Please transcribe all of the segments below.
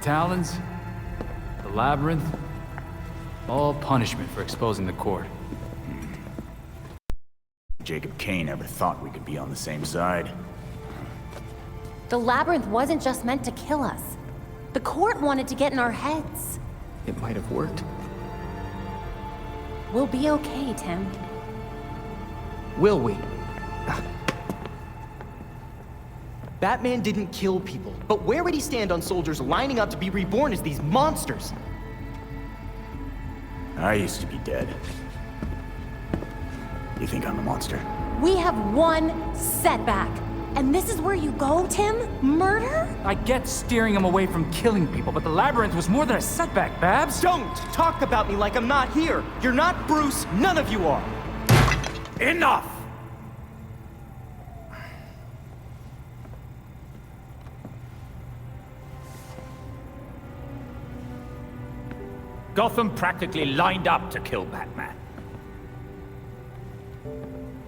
Talons, the Labyrinth, all punishment for exposing the court. Jacob Kane ever thought we could be on the same side. The Labyrinth wasn't just meant to kill us. The court wanted to get in our heads. It might have worked. We'll be okay, Tim. Will we? Batman didn't kill people, but where would he stand on soldiers lining up to be reborn as these monsters? I used to be dead. You think I'm a monster? We have one setback. And this is where you go, Tim? Murder? I get steering him away from killing people, but the Labyrinth was more than a setback, Babs. Don't talk about me like I'm not here. You're not Bruce, none of you are. Enough! Gotham practically lined up to kill Batman.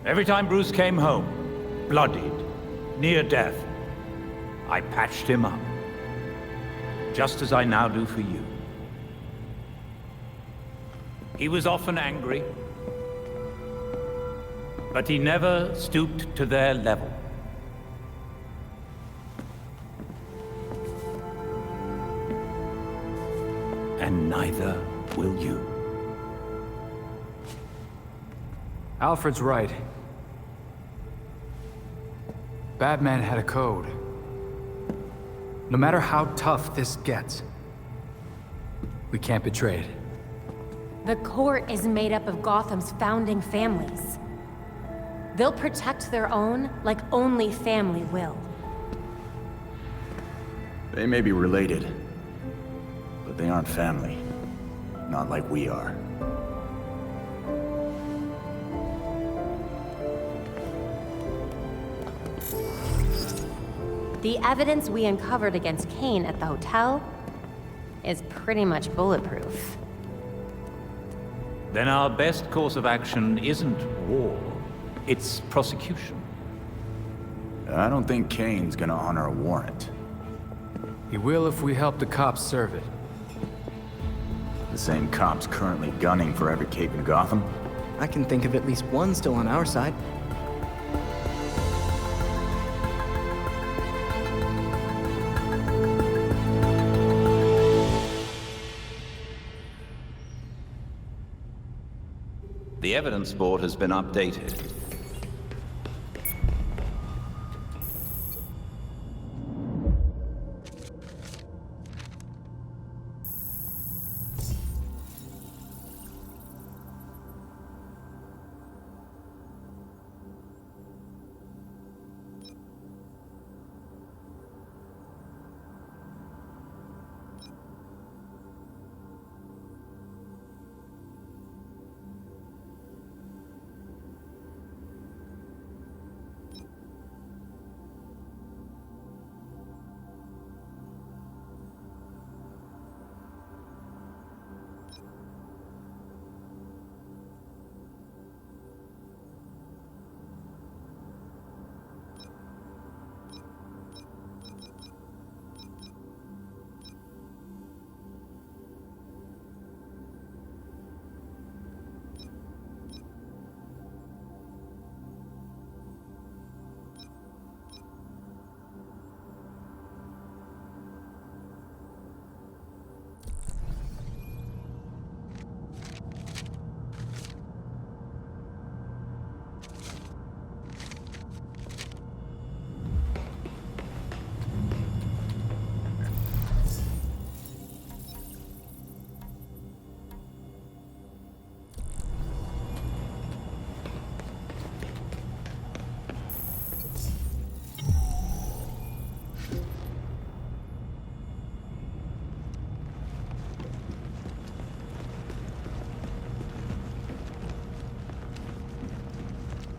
Every time Bruce came home, bloodied, near death, I patched him up. Just as I now do for you. He was often angry, but he never stooped to their level. And neither will you. Alfred's right. Batman had a code. No matter how tough this gets, we can't betray it. The court is made up of Gotham's founding families. They'll protect their own like only family will. They may be related, but they aren't family. Not like we are. The evidence we uncovered against Kane at the hotel is pretty much bulletproof. Then our best course of action isn't war, it's prosecution. I don't think Kane's gonna honor a warrant. He will if we help the cops serve it. The same cops currently gunning for every cape in Gotham? I can think of at least one still on our side. The evidence board has been updated.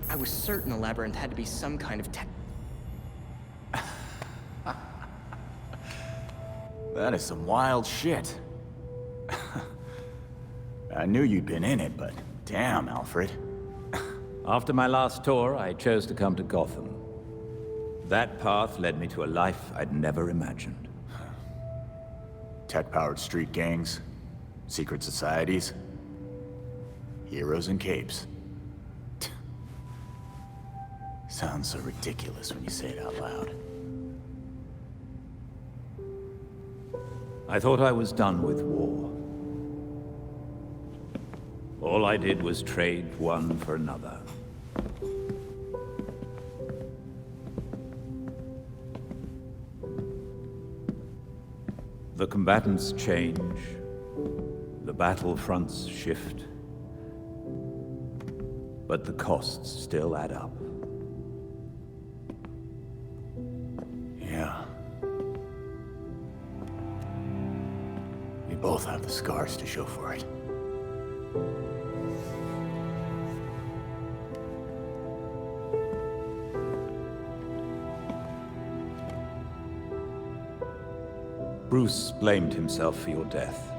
I was certain a labyrinth had to be some kind of That is some wild shit. I knew you'd been in it, but damn, Alfred. After my last tour, I chose to come to Gotham. That path led me to a life I'd never imagined. tech-powered street gangs, secret societies, heroes in capes. Sounds so ridiculous when you say it out loud. I thought I was done with war. All I did was trade one for another. The combatants change. The battlefronts shift. But the costs still add up. Yeah. We both have the scars to show for it. Bruce blamed himself for your death,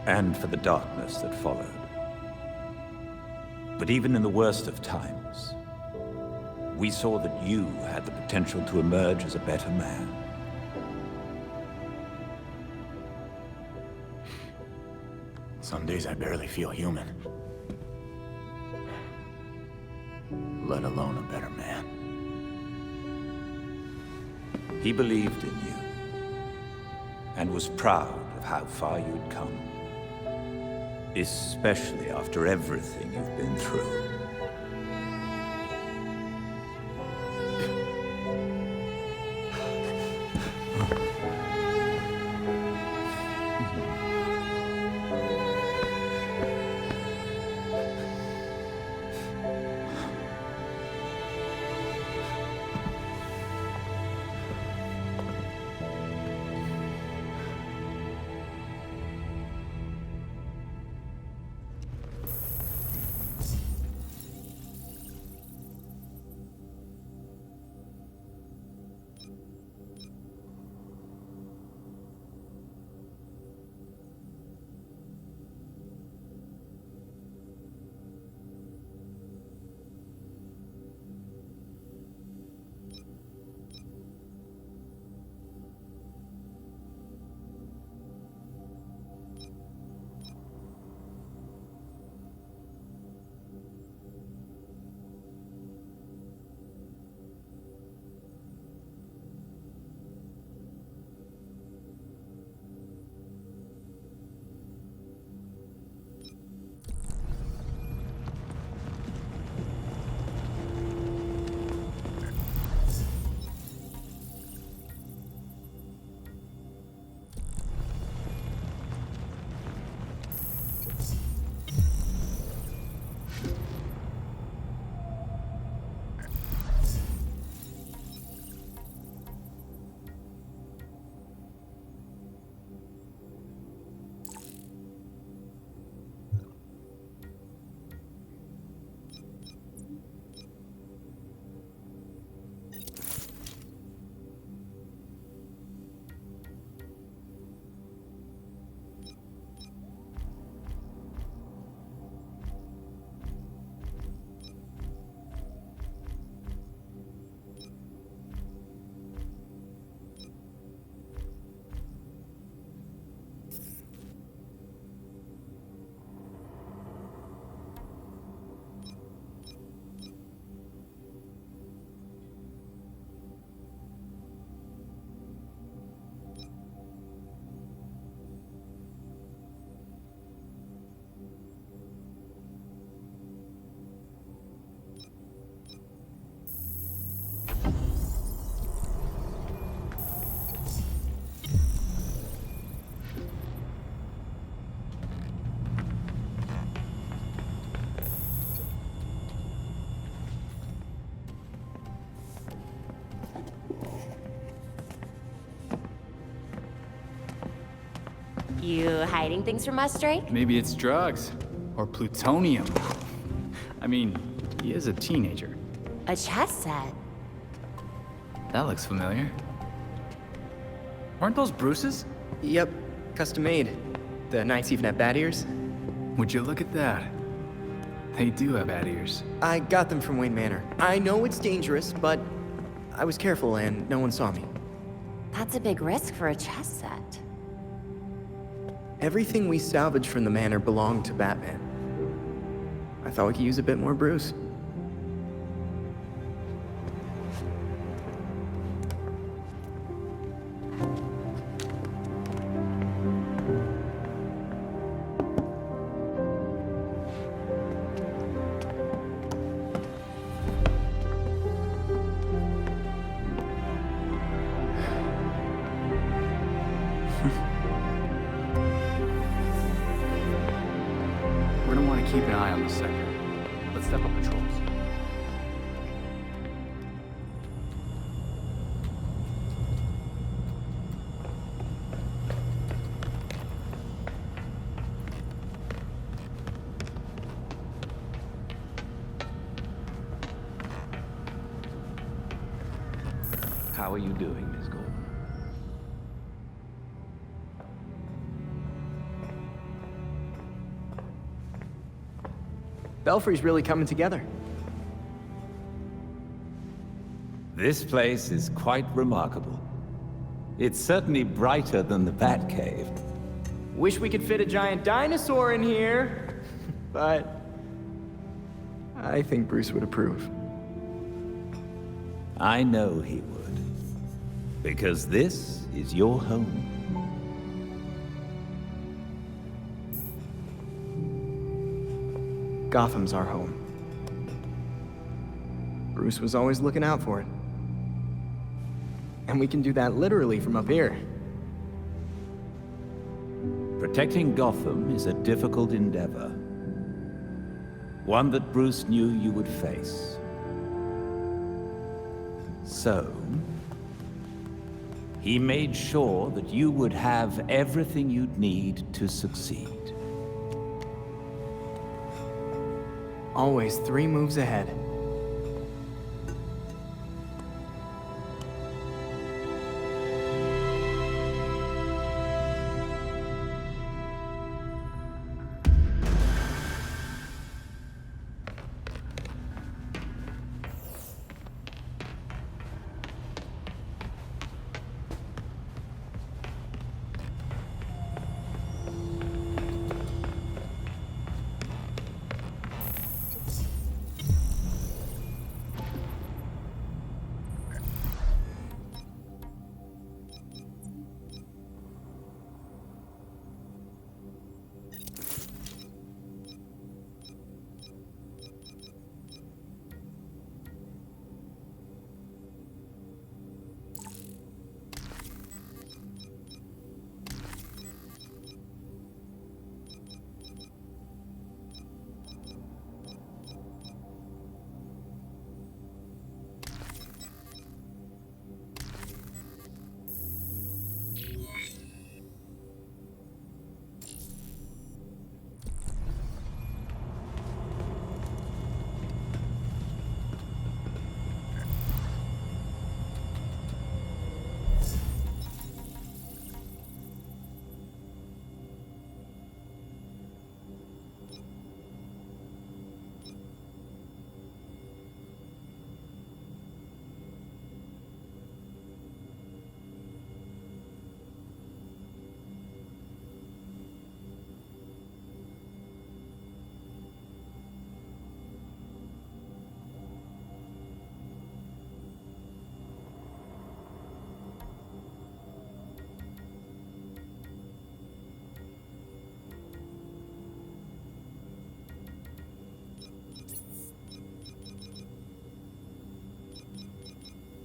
and for the darkness that followed. But even in the worst of times, we saw that you had the potential to emerge as a better man. Some days I barely feel human. Let alone a better man. He believed in you, and was proud of how far you'd come. Especially after everything you've been through. You hiding things from us, Drake? Maybe it's drugs. Or plutonium. I mean, he is a teenager. A chess set. That looks familiar. Weren't those Bruce's? Yep, custom made. The Knights even have bat ears. Would you look at that? They do have bat ears. I got them from Wayne Manor. I know it's dangerous, but I was careful and no one saw me. That's a big risk for a chess set. Everything we salvaged from the manor belonged to Batman. I thought we could use a bit more Bruce. We're gonna want to keep an eye on the sector. Let's step up patrols. How are you doing, Miss Gordon? Belfry's really coming together. This place is quite remarkable. It's certainly brighter than the Batcave. Wish we could fit a giant dinosaur in here, but I think Bruce would approve. I know he would. Because this is your home. Gotham's our home. Bruce was always looking out for it. And we can do that literally from up here. Protecting Gotham is a difficult endeavor. One that Bruce knew you would face. So, he made sure that you would have everything you'd need to succeed. Always 3 moves ahead.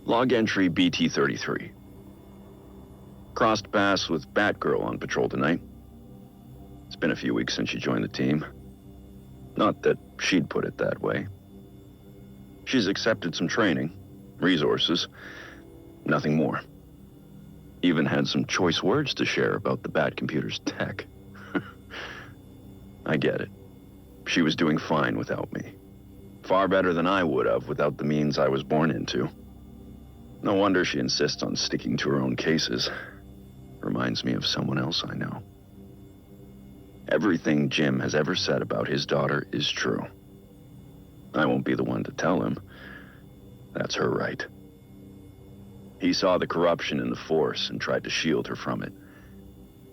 Log entry BT-33. Crossed paths with Batgirl on patrol tonight. It's been a few weeks since she joined the team. Not that she'd put it that way. She's accepted some training, resources, nothing more. Even had some choice words to share about the Batcomputer's tech. I get it. She was doing fine without me. Far better than I would have without the means I was born into. No wonder she insists on sticking to her own cases. Reminds me of someone else I know. Everything Jim has ever said about his daughter is true. I won't be the one to tell him. That's her right. He saw the corruption in the force and tried to shield her from it.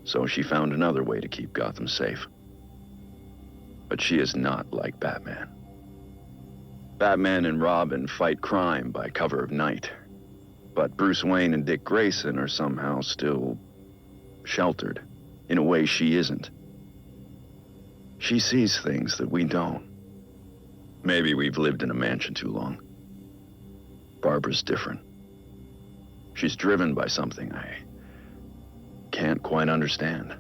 so she found another way to keep Gotham safe. But she is not like Batman. Batman and Robin fight crime by cover of night, but Bruce Wayne and Dick Grayson are somehow still sheltered in a way she isn't. She sees things that we don't. Maybe we've lived in a mansion too long. Barbara's different. She's driven by something I can't quite understand.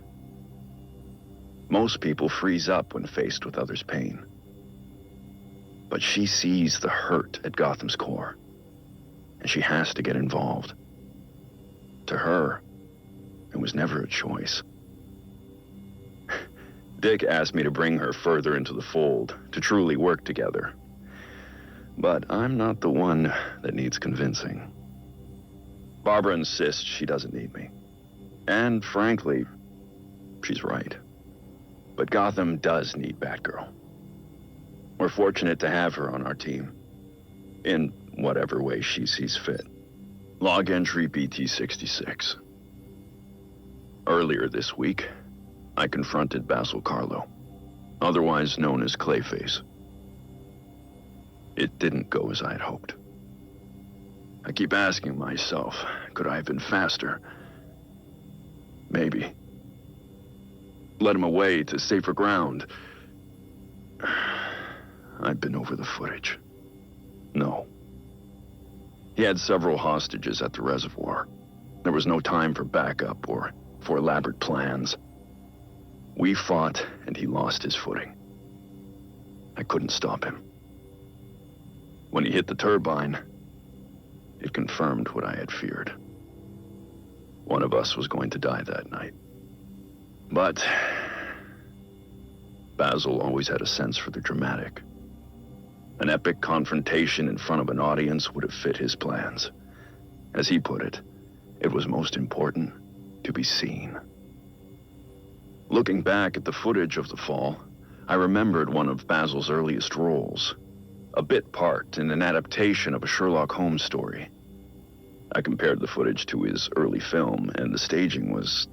Most people freeze up when faced with others' pain. But she sees the hurt at Gotham's core, and she has to get involved. To her, it was never a choice. Dick asked me to bring her further into the fold, to truly work together. But I'm not the one that needs convincing. Barbara insists she doesn't need me. And frankly, she's right. But Gotham does need Batgirl. We're fortunate to have her on our team, in whatever way she sees fit. Log entry BT-66. Earlier this week, I confronted Basil Karlo, otherwise known as Clayface. It didn't go as I had hoped. I keep asking myself, could I have been faster? Maybe. Led him away to safer ground. I've been over the footage. No. He had several hostages at the reservoir. There was no time for backup or for elaborate plans. We fought, and he lost his footing. I couldn't stop him. When he hit the turbine, it confirmed what I had feared. One of us was going to die that night. But Basil always had a sense for the dramatic. An epic confrontation in front of an audience would have fit his plans. As he put it, it was most important to be seen. Looking back at the footage of the fall, I remembered one of Basil's earliest roles, a bit part in an adaptation of a Sherlock Holmes story. I compared the footage to his early film, and the staging was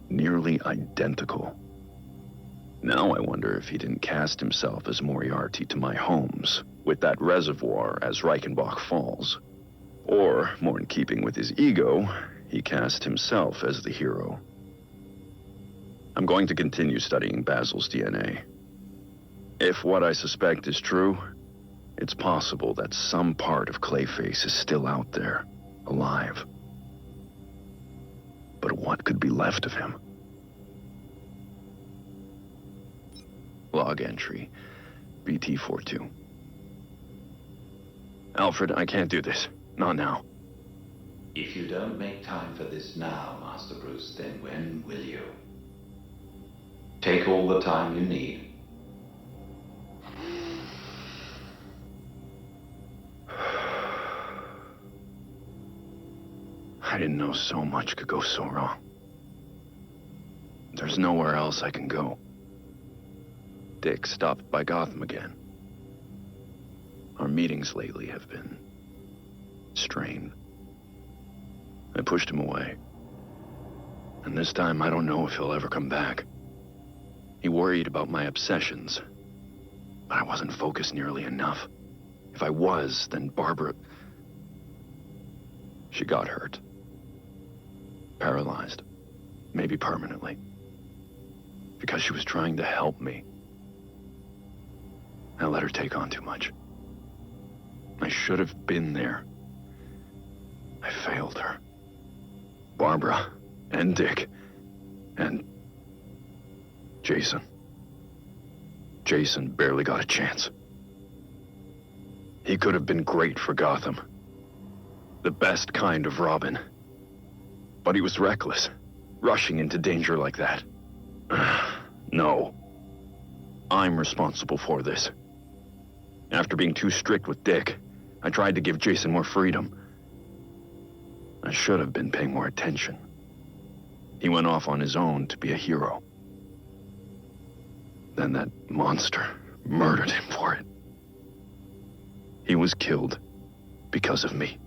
nearly identical. Now I wonder if he didn't cast himself as Moriarty to my Holmes, with that reservoir as Reichenbach Falls. Or, more in keeping with his ego, he cast himself as the hero. I'm going to continue studying Basil's DNA. If what I suspect is true, it's possible that some part of Clayface is still out there, alive. But what could be left of him? Log entry, BT-42. Alfred, I can't do this. Not now. If you don't make time for this now, Master Bruce, then when will you? Take all the time you need. I didn't know so much could go so wrong. There's nowhere else I can go. Dick stopped by Gotham again. Our meetings lately have been strained. I pushed him away. And this time I don't know if he'll ever come back. He worried about my obsessions, but I wasn't focused nearly enough. If I was, then Barbara... She got hurt. Paralyzed. Maybe permanently. Because she was trying to help me. I let her take on too much. I should have been there. I failed her. Barbara, and Dick, and Jason. Jason barely got a chance. He could have been great for Gotham. The best kind of Robin. But he was reckless, rushing into danger like that. No. I'm responsible for this. After being too strict with Dick, I tried to give Jason more freedom. I should have been paying more attention. He went off on his own to be a hero. Then that monster murdered him for it. He was killed because of me.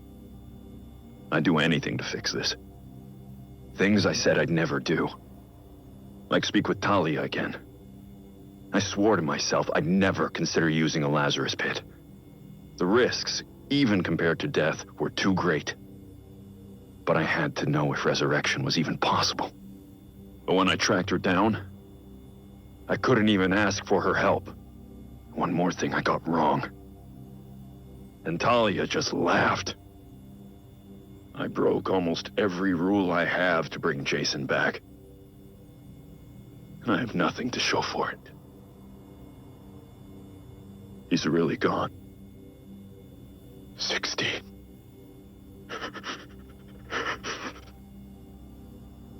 I'd do anything to fix this. Things I said I'd never do. Like speak with Talia again. I swore to myself I'd never consider using a Lazarus pit. The risks, even compared to death, were too great. But I had to know if resurrection was even possible. But when I tracked her down, I couldn't even ask for her help. One more thing I got wrong. And Talia just laughed. I broke almost every rule I have to bring Jason back. And I have nothing to show for it. He's really gone. 16.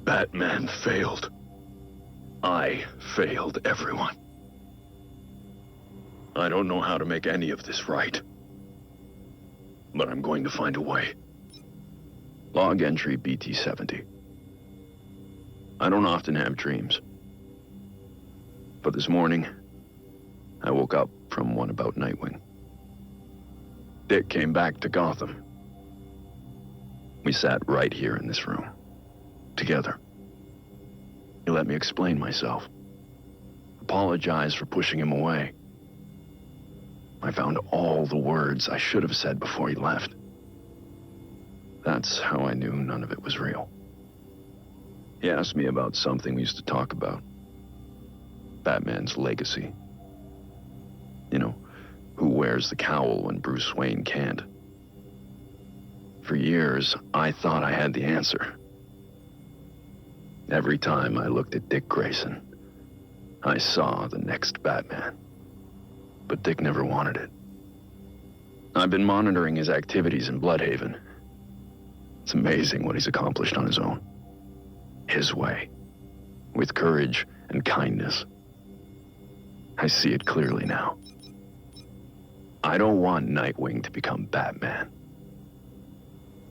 Batman failed. I failed everyone. I don't know how to make any of this right. But I'm going to find a way. Log entry BT-70. I don't often have dreams. But this morning, I woke up from one about Nightwing. Dick came back to Gotham. We sat right here in this room, together. He let me explain myself, apologize for pushing him away. I found all the words I should have said before he left. That's how I knew none of it was real. He asked me about something we used to talk about. Batman's legacy. You know, who wears the cowl when Bruce Wayne can't. For years, I thought I had the answer. Every time I looked at Dick Grayson, I saw the next Batman. But Dick never wanted it. I've been monitoring his activities in Bloodhaven. It's amazing what he's accomplished on his own. His way. With courage and kindness. I see it clearly now. I don't want Nightwing to become Batman.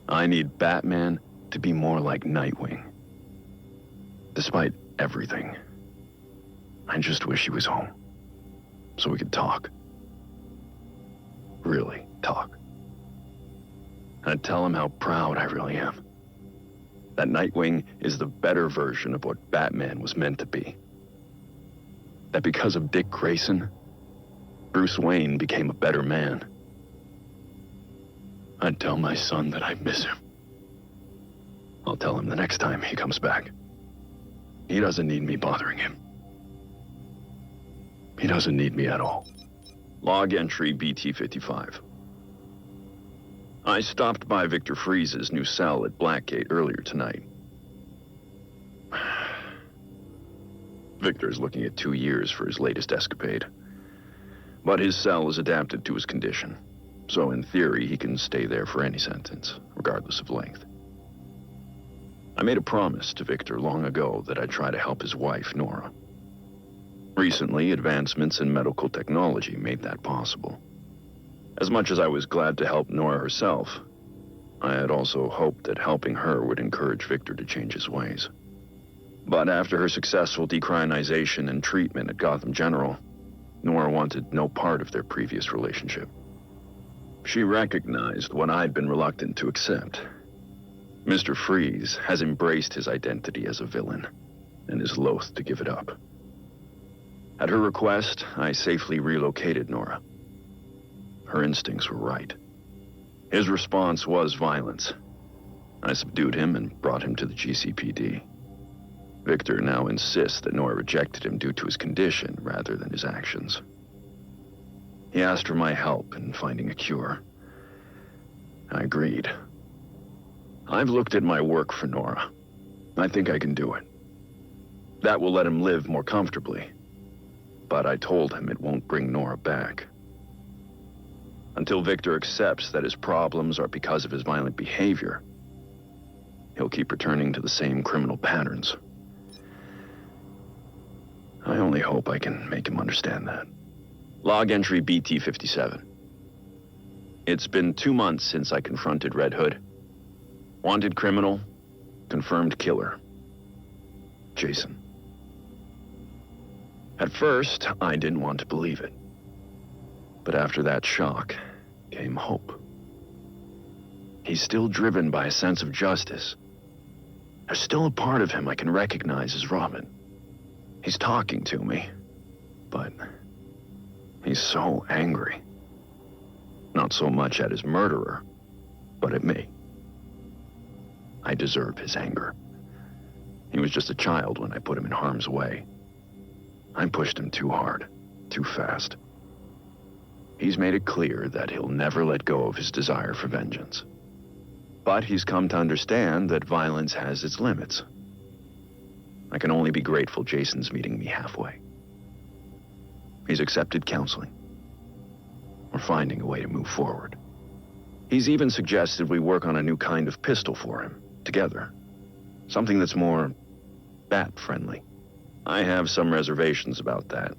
I need Batman to be more like Nightwing. Despite everything, I just wish he was home. So we could talk. Really talk. I'd tell him how proud I really am. That Nightwing is the better version of what Batman was meant to be. That because of Dick Grayson, Bruce Wayne became a better man. I'd tell my son that I miss him. I'll tell him the next time he comes back. He doesn't need me bothering him. He doesn't need me at all. Log entry BT-55. I stopped by Victor Freeze's new cell at Blackgate earlier tonight. Victor's looking at 2 years for his latest escapade. But his cell is adapted to his condition, so in theory he can stay there for any sentence, regardless of length. I made a promise to Victor long ago that I'd try to help his wife, Nora. Recently, advancements in medical technology made that possible. As much as I was glad to help Nora herself, I had also hoped that helping her would encourage Victor to change his ways. But after her successful decriminalization and treatment at Gotham General, Nora wanted no part of their previous relationship. She recognized what I'd been reluctant to accept. Mr. Freeze has embraced his identity as a villain, and is loath to give it up. At her request, I safely relocated Nora. Her instincts were right. His response was violence. I subdued him and brought him to the GCPD. Victor now insists that Nora rejected him due to his condition rather than his actions. He asked for my help in finding a cure. I agreed. I've looked at my work for Nora. I think I can do it. That will let him live more comfortably. But I told him it won't bring Nora back. Until Victor accepts that his problems are because of his violent behavior, he'll keep returning to the same criminal patterns. I only hope I can make him understand that. Log entry BT-57. It's been 2 months since I confronted Red Hood. Wanted criminal, confirmed killer. Jason. At first, I didn't want to believe it. But after that shock, came hope. He's still driven by a sense of justice. There's still a part of him I can recognize as Robin. He's talking to me, but he's so angry. Not so much at his murderer, but at me. I deserve his anger. He was just a child when I put him in harm's way. I pushed him too hard, too fast. He's made it clear that he'll never let go of his desire for vengeance. But he's come to understand that violence has its limits. I can only be grateful Jason's meeting me halfway. He's accepted counseling. We're finding a way to move forward. He's even suggested we work on a new kind of pistol for him, together. Something that's more bat-friendly. I have some reservations about that,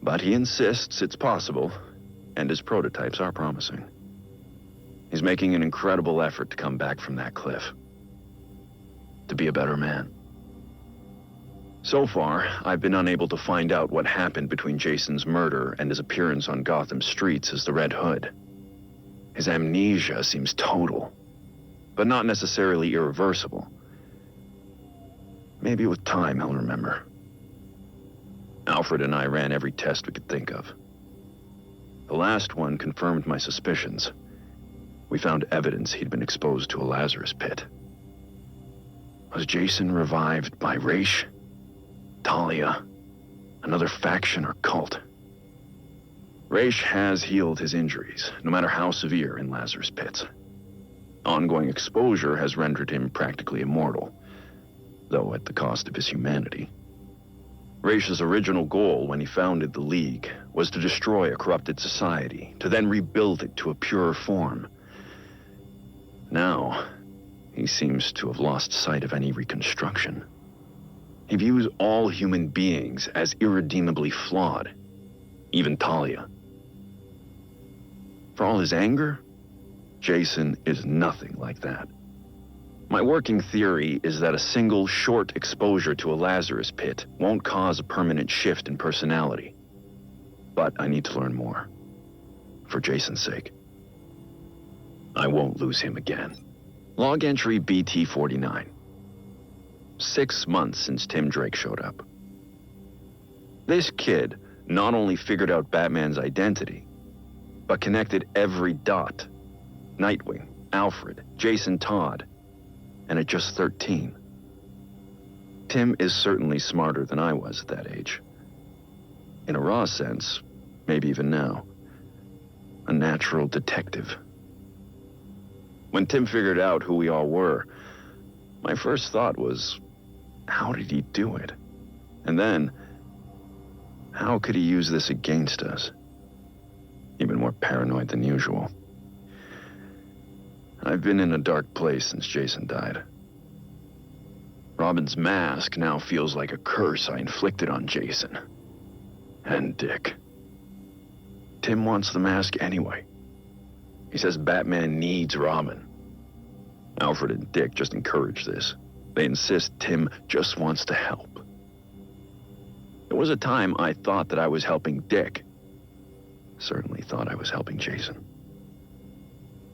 but he insists it's possible, and his prototypes are promising. He's making an incredible effort to come back from that cliff. To be a better man. So far, I've been unable to find out what happened between Jason's murder and his appearance on Gotham streets as the Red Hood. His amnesia seems total, but not necessarily irreversible. Maybe with time he'll remember. Alfred and I ran every test we could think of. The last one confirmed my suspicions. We found evidence he'd been exposed to a Lazarus pit. Was Jason revived by Raish? Talia? Another faction or cult? Raish has healed his injuries, no matter how severe, in Lazarus pits. Ongoing exposure has rendered him practically immortal, though at the cost of his humanity. Raish's original goal when he founded the League was to destroy a corrupted society, to then rebuild it to a purer form. Now, he seems to have lost sight of any reconstruction. He views all human beings as irredeemably flawed, even Talia. For all his anger, Jason is nothing like that. My working theory is that a single short exposure to a Lazarus pit won't cause a permanent shift in personality. But I need to learn more, for Jason's sake. I won't lose him again. Log entry BT-49. 6 months since Tim Drake showed up. This kid not only figured out Batman's identity, but connected every dot. Nightwing, Alfred, Jason Todd, and at just 13. Tim is certainly smarter than I was at that age. In a raw sense, maybe even now. A natural detective. When Tim figured out who we all were, my first thought was, how did he do it? And then, how could he use this against us? Even more paranoid than usual. I've been in a dark place since Jason died. Robin's mask now feels like a curse I inflicted on Jason. And Dick. Tim wants the mask anyway. He says Batman needs Robin. Alfred and Dick just encourage this. They insist Tim just wants to help. There was a time I thought that I was helping Dick. Certainly thought I was helping Jason.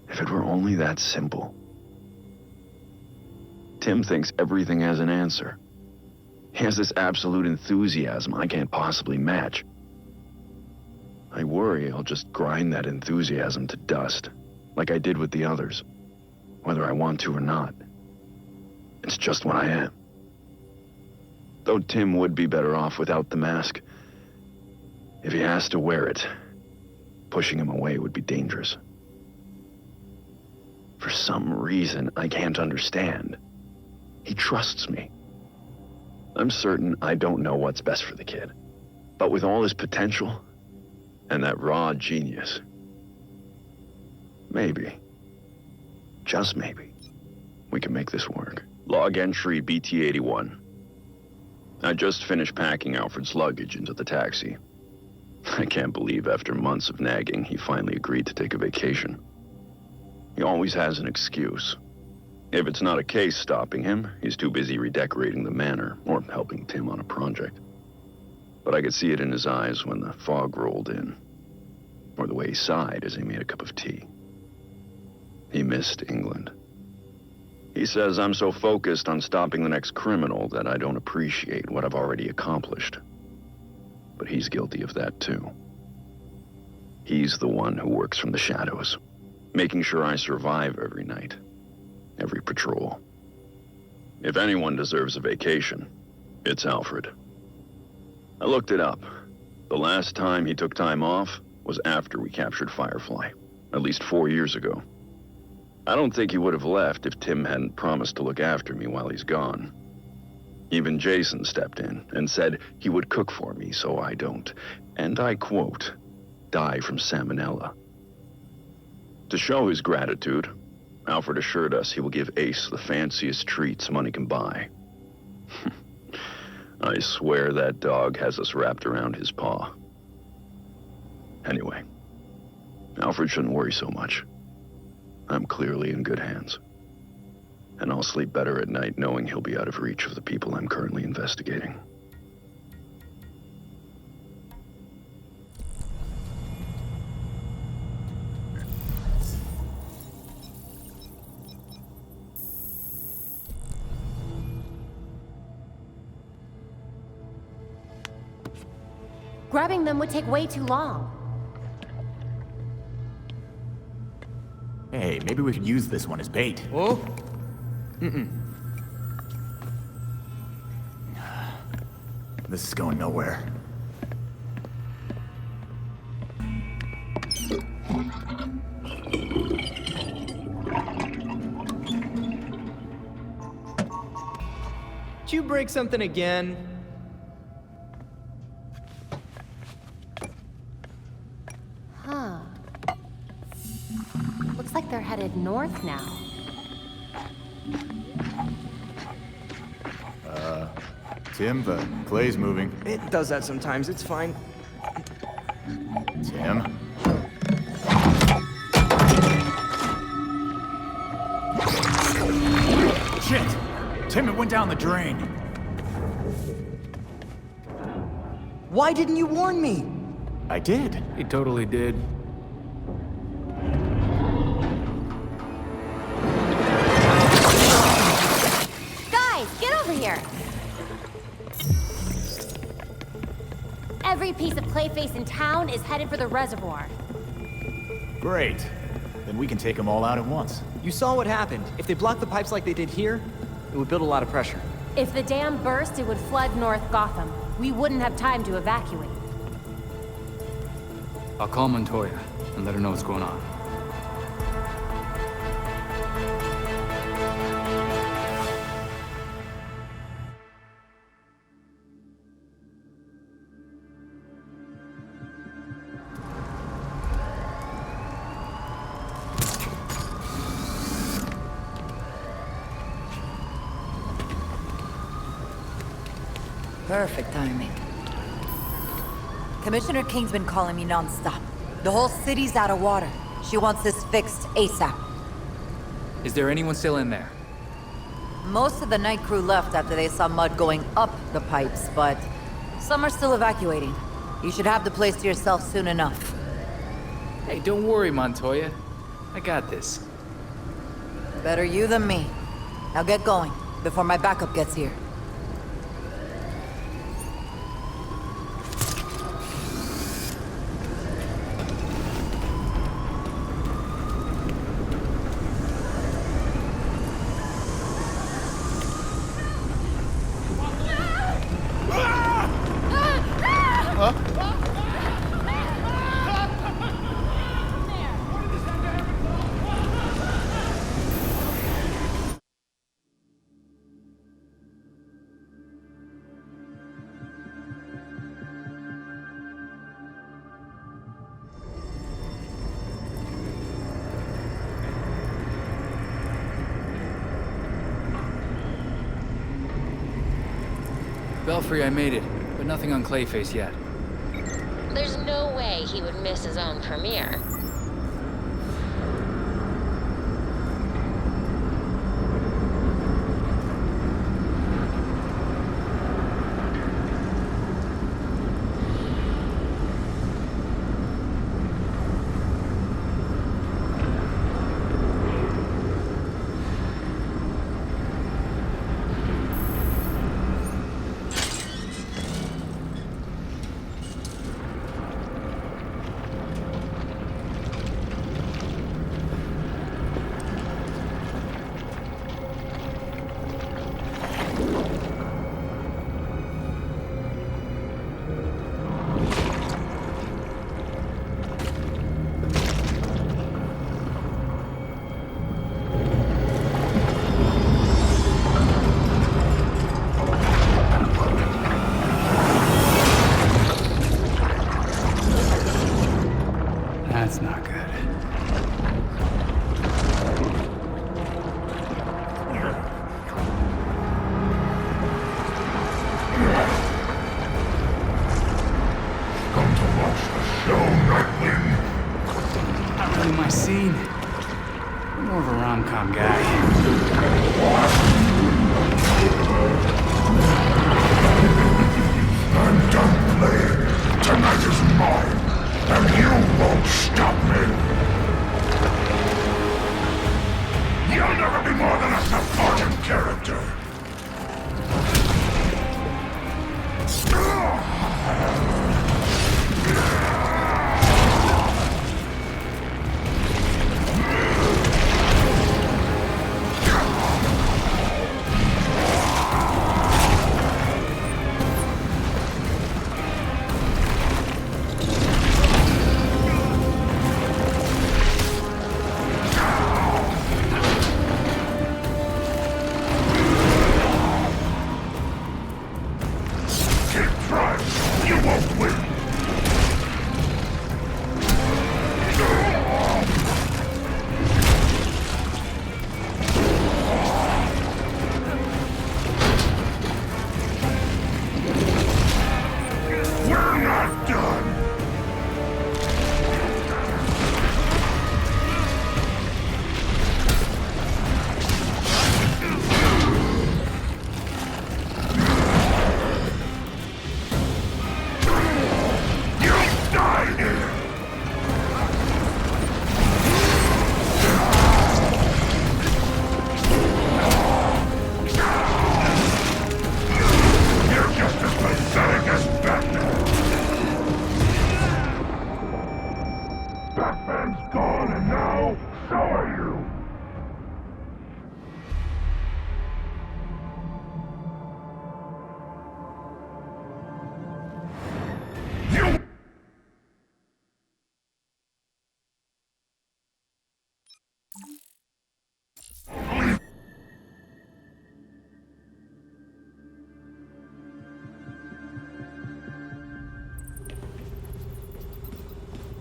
If it were only that simple. Tim thinks everything has an answer. He has this absolute enthusiasm I can't possibly match. I worry I'll just grind that enthusiasm to dust, like I did with the others, whether I want to or not. It's just what I am. Though Tim would be better off without the mask. If he has to wear it, pushing him away would be dangerous. For some reason I can't understand, he trusts me. I'm certain I don't know what's best for the kid, but with all his potential and that raw genius, maybe, just maybe, we can make this work. Log entry BT-81. I just finished packing Alfred's luggage into the taxi. I can't believe after months of nagging, he finally agreed to take a vacation. He always has an excuse. If it's not a case stopping him, he's too busy redecorating the manor or helping Tim on a project. But I could see it in his eyes when the fog rolled in, or the way he sighed as he made a cup of tea. He missed England. He says I'm so focused on stopping the next criminal that I don't appreciate what I've already accomplished. But he's guilty of that too. He's the one who works from the shadows, making sure I survive every night, every patrol. If anyone deserves a vacation, it's Alfred. I looked it up. The last time he took time off was after we captured Firefly, at least 4 years ago. I don't think he would have left if Tim hadn't promised to look after me while he's gone. Even Jason stepped in and said he would cook for me so I don't, and I quote, die from salmonella. To show his gratitude, Alfred assured us he will give Ace the fanciest treats money can buy. I swear that dog has us wrapped around his paw. Anyway, Alfred shouldn't worry so much. I'm clearly in good hands. And I'll sleep better at night knowing he'll be out of reach of the people I'm currently investigating. Grabbing them would take way too long. Hey, maybe we could use this one as bait. Oh? This is going nowhere. Did you break something again? Huh. Looks like they're headed north now. Tim, the clay's moving. It does that sometimes, it's fine. Tim? Shit! Tim, it went down the drain. Why didn't you warn me? I did. He totally did. Guys, get over here! Every piece of Clayface in town is headed for the reservoir. Great. Then we can take them all out at once. You saw what happened. If they blocked the pipes like they did here, it would build a lot of pressure. If the dam burst, it would flood North Gotham. We wouldn't have time to evacuate. I'll call Montoya and let her know what's going on. Perfect timing. Commissioner King's been calling me non-stop. The whole city's out of water. She wants this fixed ASAP. Is there anyone still in there? Most of the night crew left after they saw mud going up the pipes, but some are still evacuating. You should have the place to yourself soon enough. Hey, don't worry, Montoya. I got this. Better you than me. Now get going, before my backup gets here. Belfry, I made it, but nothing on Clayface yet. There's no way he would miss his own premiere. scene. I'm more of a rom-com guy. I'm done playing. Tonight is mine, and you won't stop me. You'll never be more than a supporting character.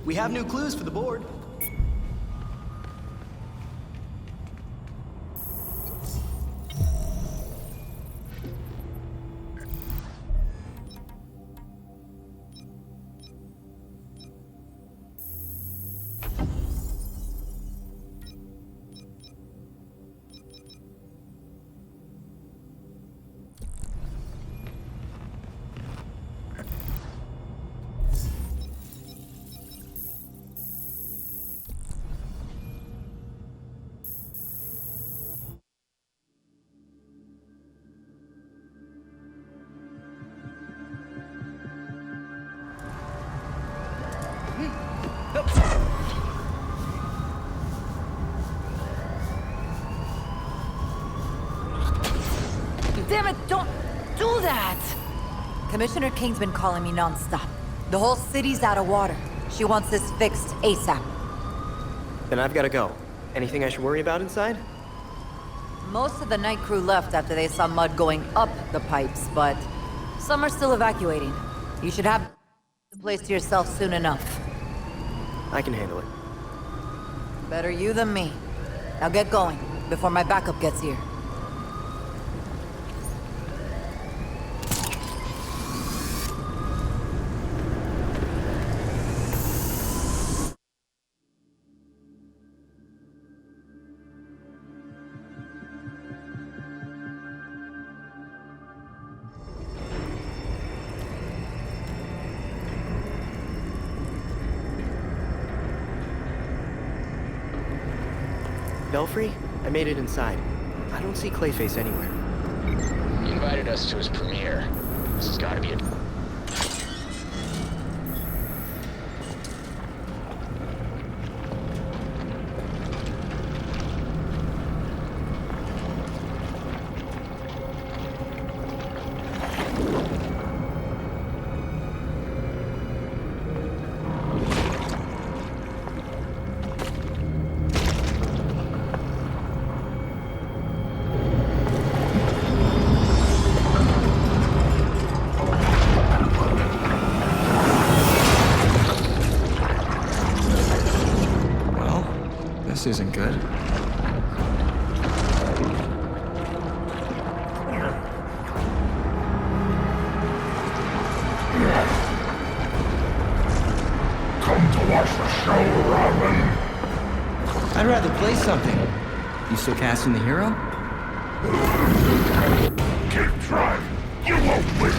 We have new clues for the board. Damn it, don't do that! Commissioner King's been calling me non-stop. The whole city's out of water. She wants this fixed ASAP. Then I've gotta go. Anything I should worry about inside? Most of the night crew left after they saw mud going up the pipes, but some are still evacuating. You should have the place to yourself soon enough. I can handle it. Better you than me. Now get going, before my backup gets here. Belfry? I made it inside. I don't see Clayface anywhere. He invited us to his premiere. This has got to be a... This isn't good. Come to watch the show, Robin. I'd rather play something. You still casting the hero? Keep trying. You won't win.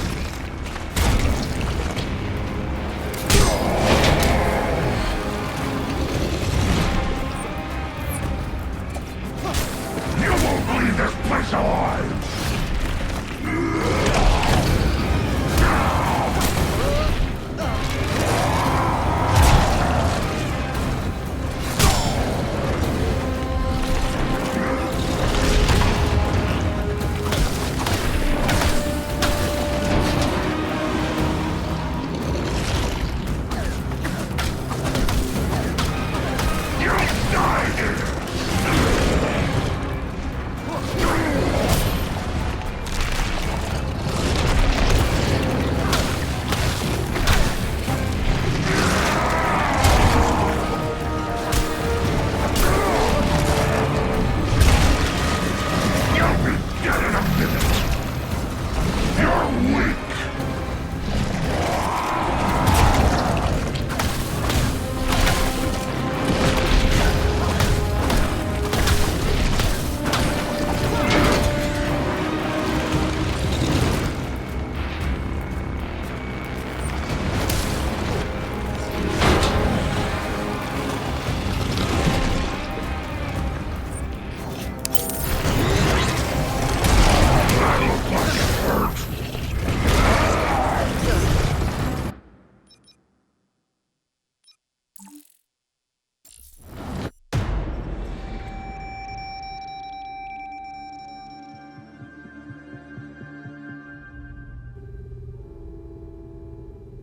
You won't leave this place alive.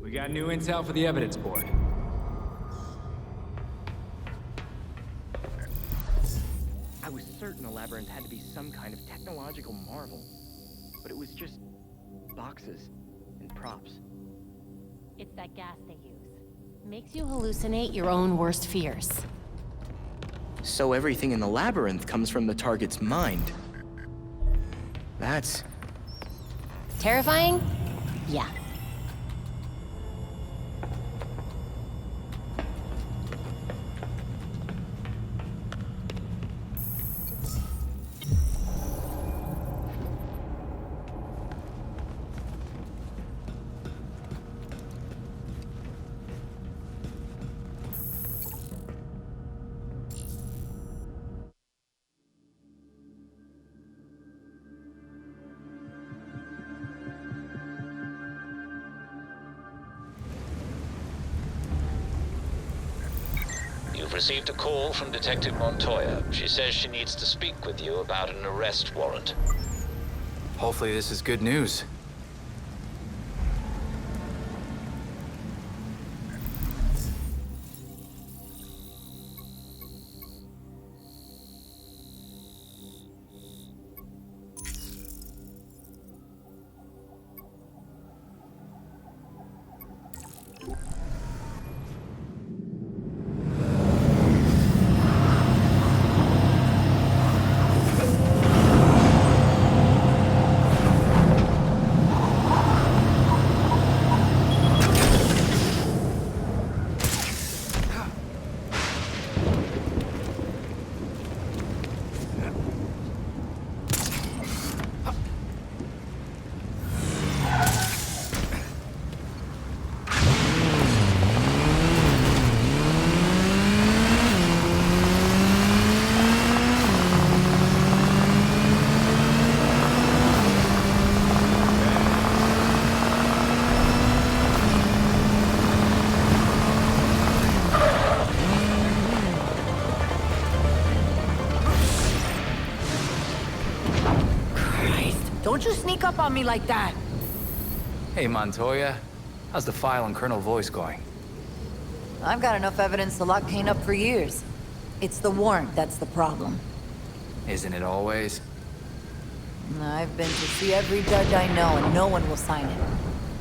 We got new intel for the evidence board. I was certain the labyrinth had to be some kind of technological marvel. But it was just boxes and props. It's that gas they use. Makes you hallucinate your own worst fears. So everything in the labyrinth comes from the target's mind. That's... Terrifying? Yeah. You've received a call from Detective Montoya. She says she needs to speak with you about an arrest warrant. Hopefully this is good news. Don't you sneak up on me like that! Hey, Montoya. How's the file on Colonel Voice going? I've got enough evidence to lock Kane up for years. It's the warrant that's the problem. Isn't it always? I've been to see every judge I know, and no one will sign it.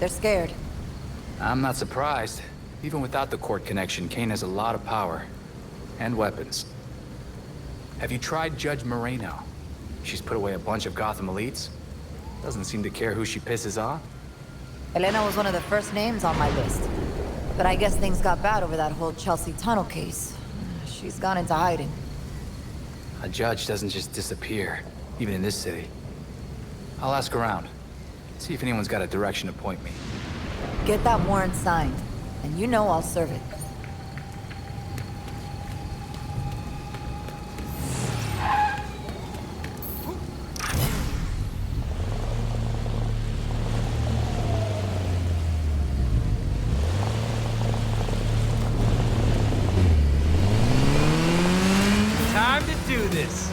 They're scared. I'm not surprised. Even without the court connection, Kane has a lot of power. And weapons. Have you tried Judge Moreno? She's put away a bunch of Gotham elites. Doesn't seem to care who she pisses off. Elena was one of the first names on my list. But I guess things got bad over that whole Chelsea tunnel case. She's gone into hiding. A judge doesn't just disappear, even in this city. I'll ask around. See if anyone's got a direction to point me. Get that warrant signed, and you know I'll serve it. Time to do this.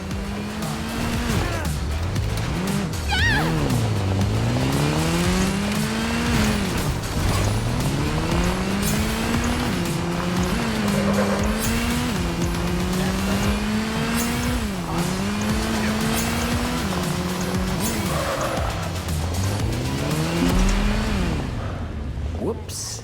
Whoops.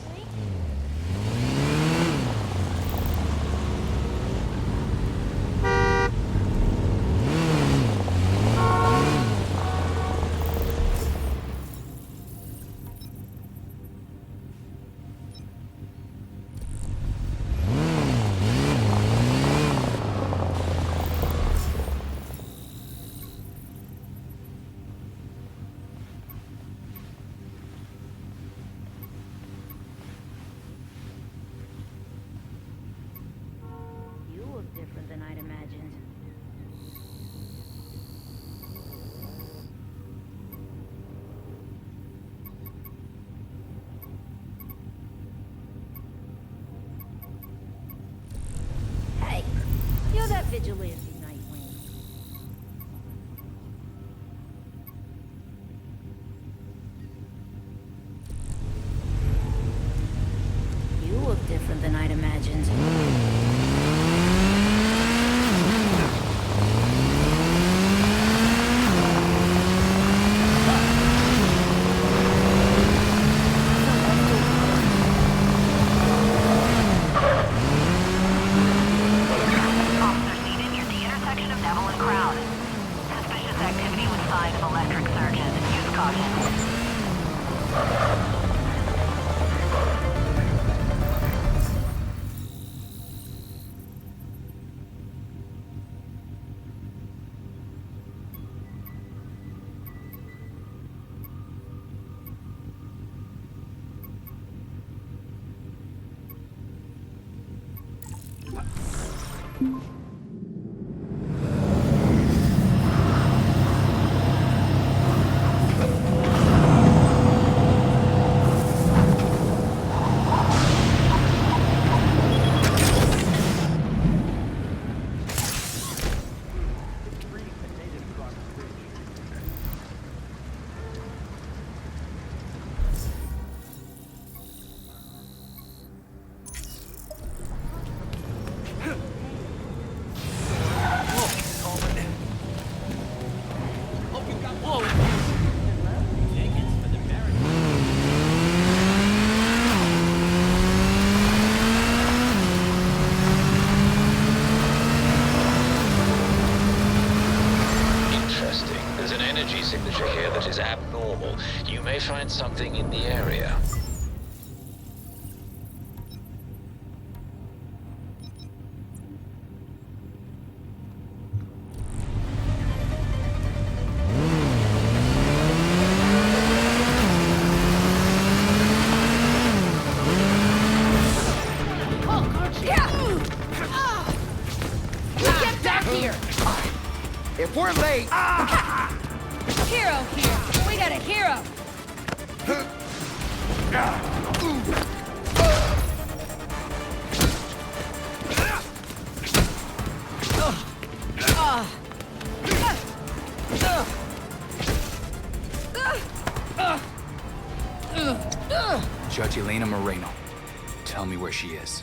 You look different than I'd imagined. Hey, you're that vigilante Nightwing. You look different than I'd imagined. signature here that is abnormal. You may find something in the area. If we're late... Hero here! We got a hero! Judge Elena Moreno. Tell me where she is.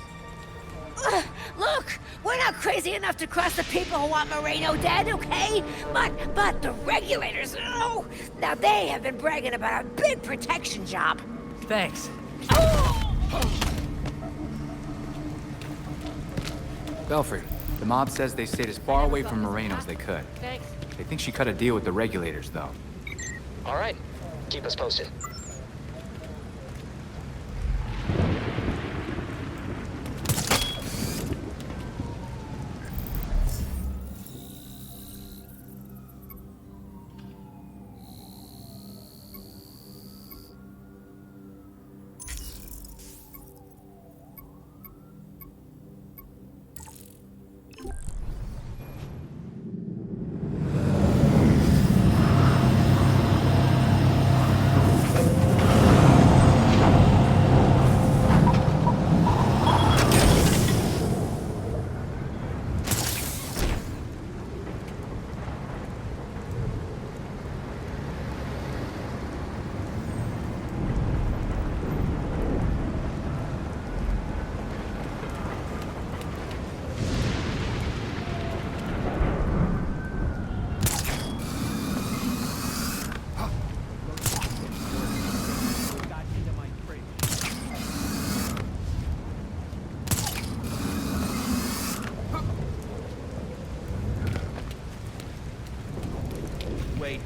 Look! We're not crazy enough to cross the people who want Moreno dead, okay? But the regulators, oh! Now they have been bragging about a big protection job. Thanks. Belford, the mob says they stayed as far away from Moreno as they could. Thanks. They think she cut a deal with the regulators, though. All right. Keep us posted.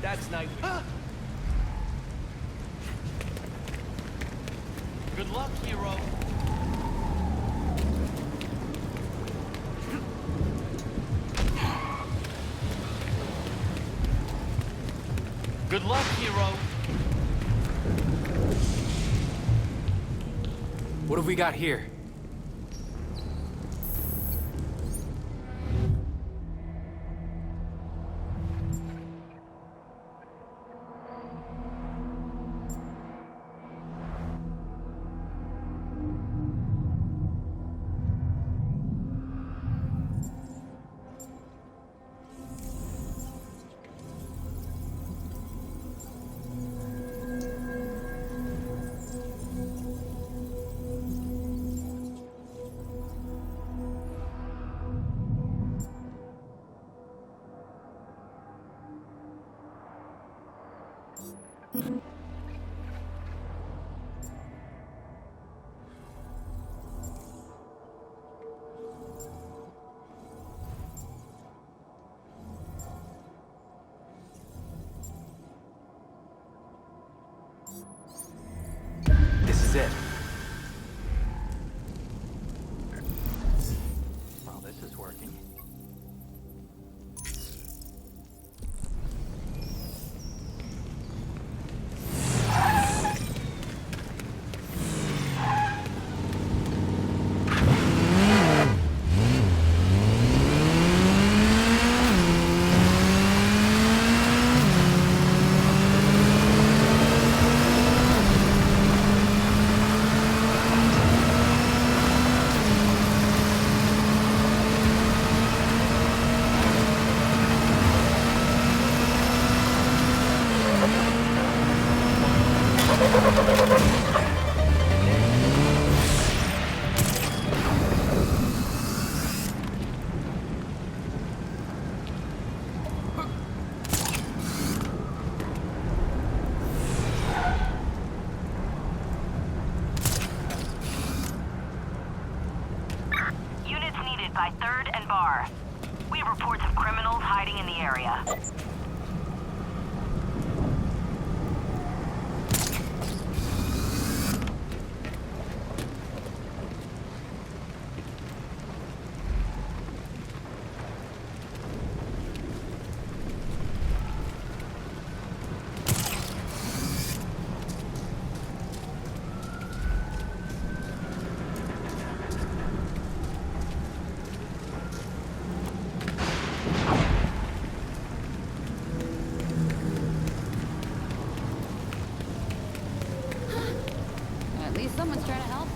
That's Nightwing. Good luck, hero. Good luck, hero. What have we got here? This is it. Well, this is working. by 3rd and Bar. We have reports of criminals hiding in the area. At least someone's trying to help.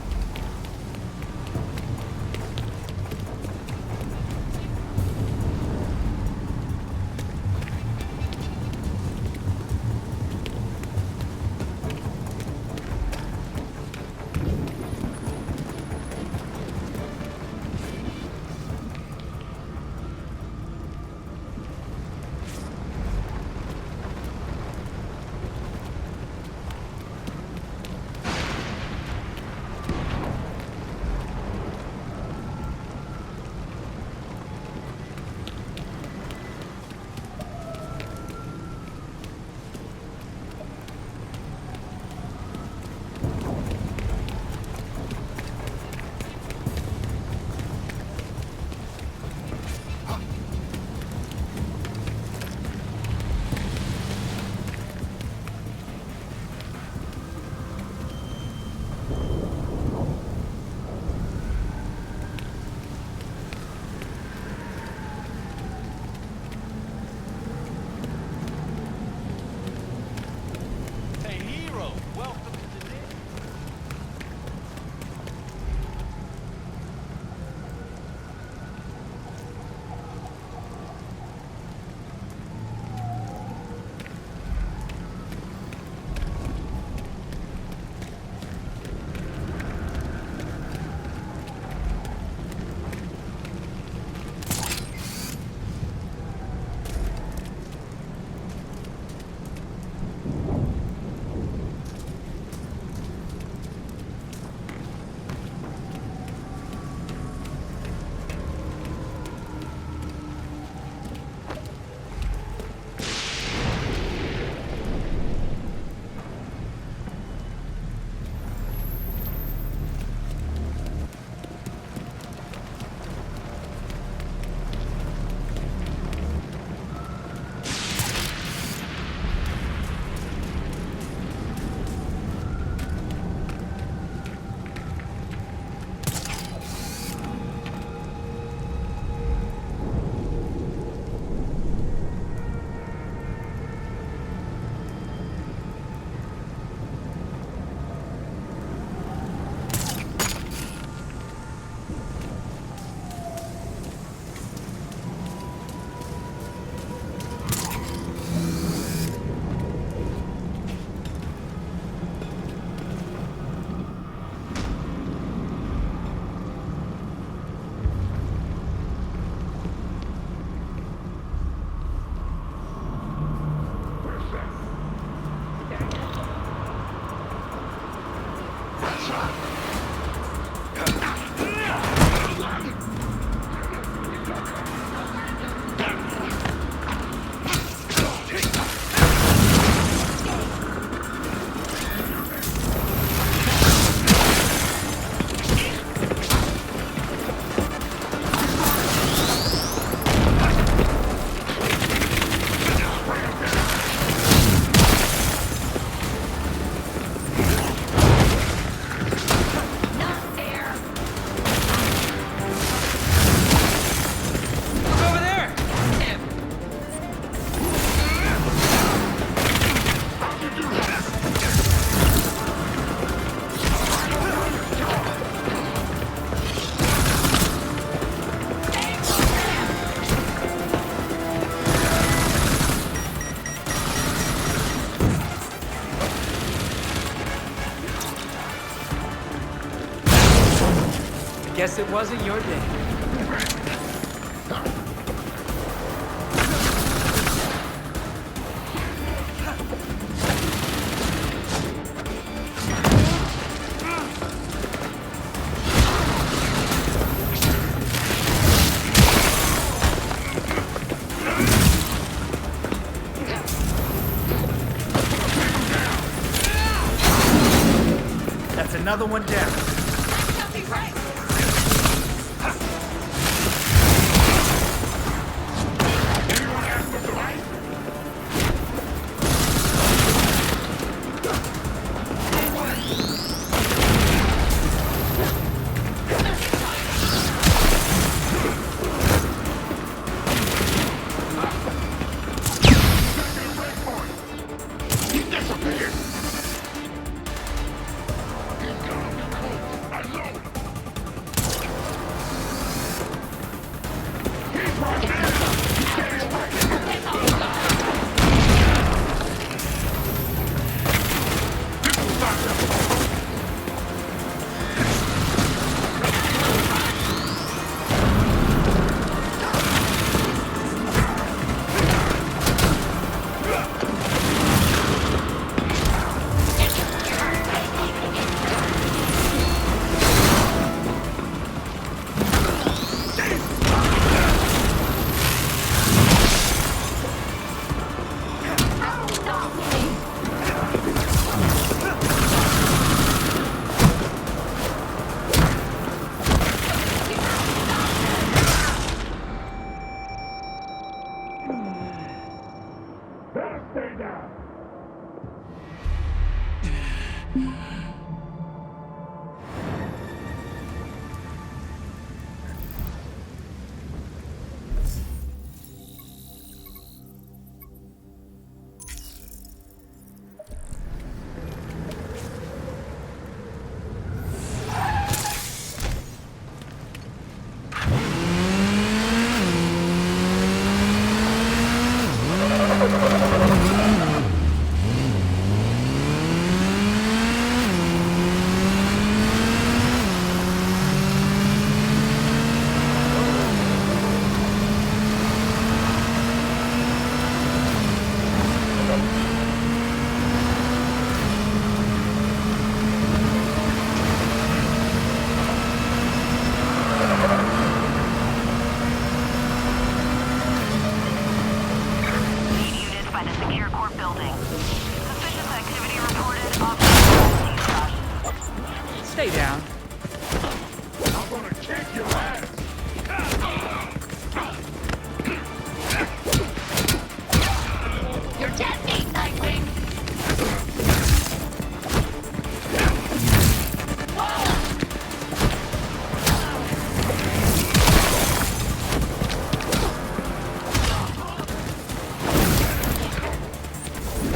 Guess it wasn't your day. That's another one down. Stay down. I'm gonna kick your ass! You're dead meat, Nightwing!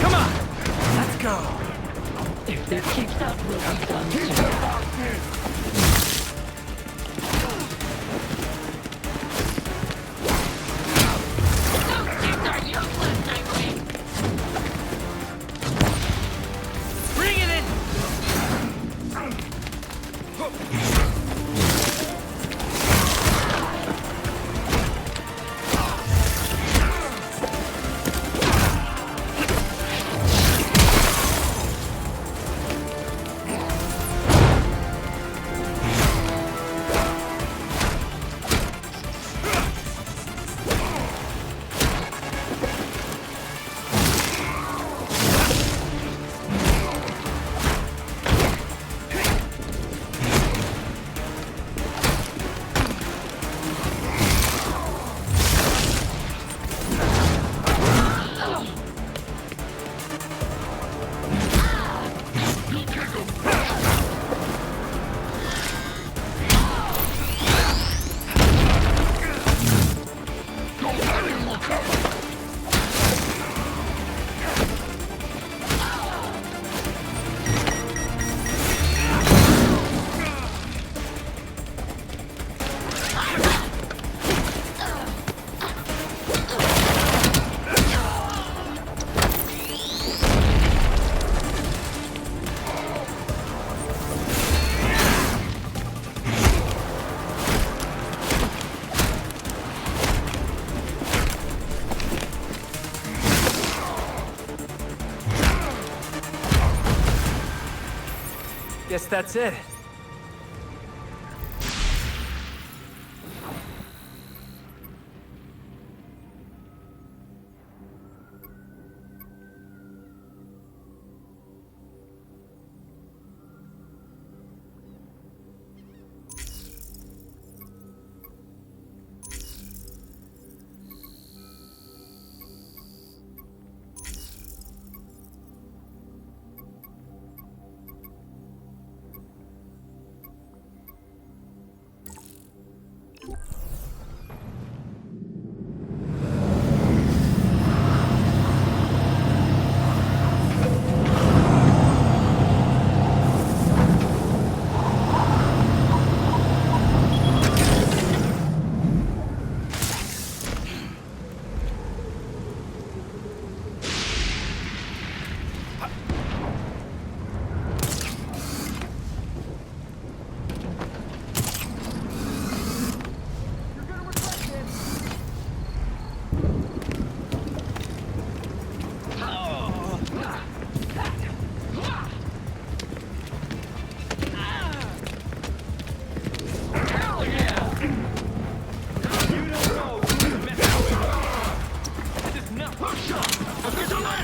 Come on! Let's go! If this keeps up, we'll be done soon. Bring it in! Guess that's it.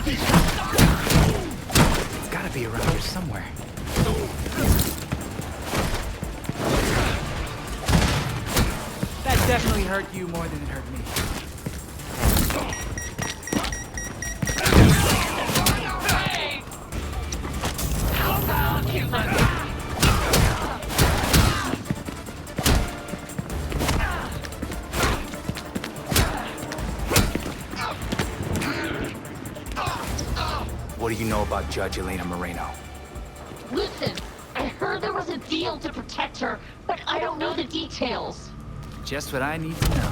It's gotta be around here somewhere. That definitely hurt you more than it hurt me. What do you know about Judge Elena Moreno? Listen, I heard there was a deal to protect her, but I don't know the details. Just what I need to know.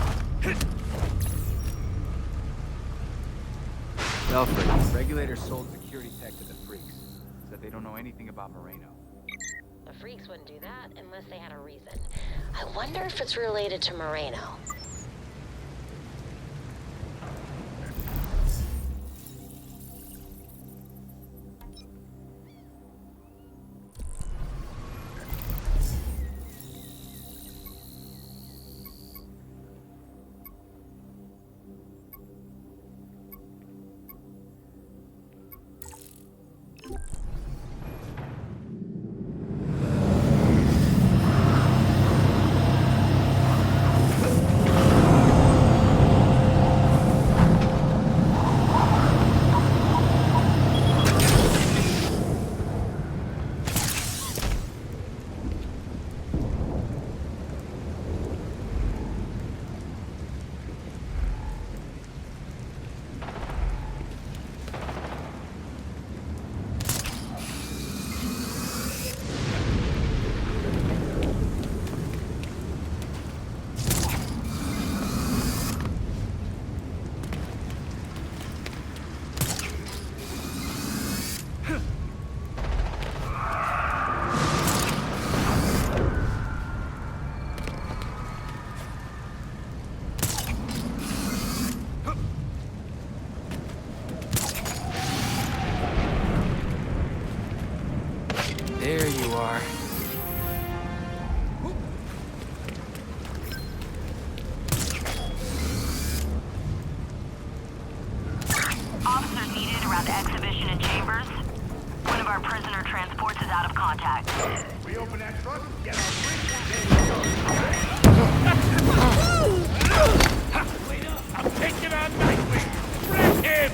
Belfry, regulators sold security tech to the freaks. Said they don't know anything about Moreno. The freaks wouldn't do that unless they had a reason. I wonder if it's related to Moreno. There you are. Officers needed around the exhibition and chambers. One of our prisoner transports is out of contact. We open that trunk, get our Wait up! I'm taking on Nightwing! Grab him!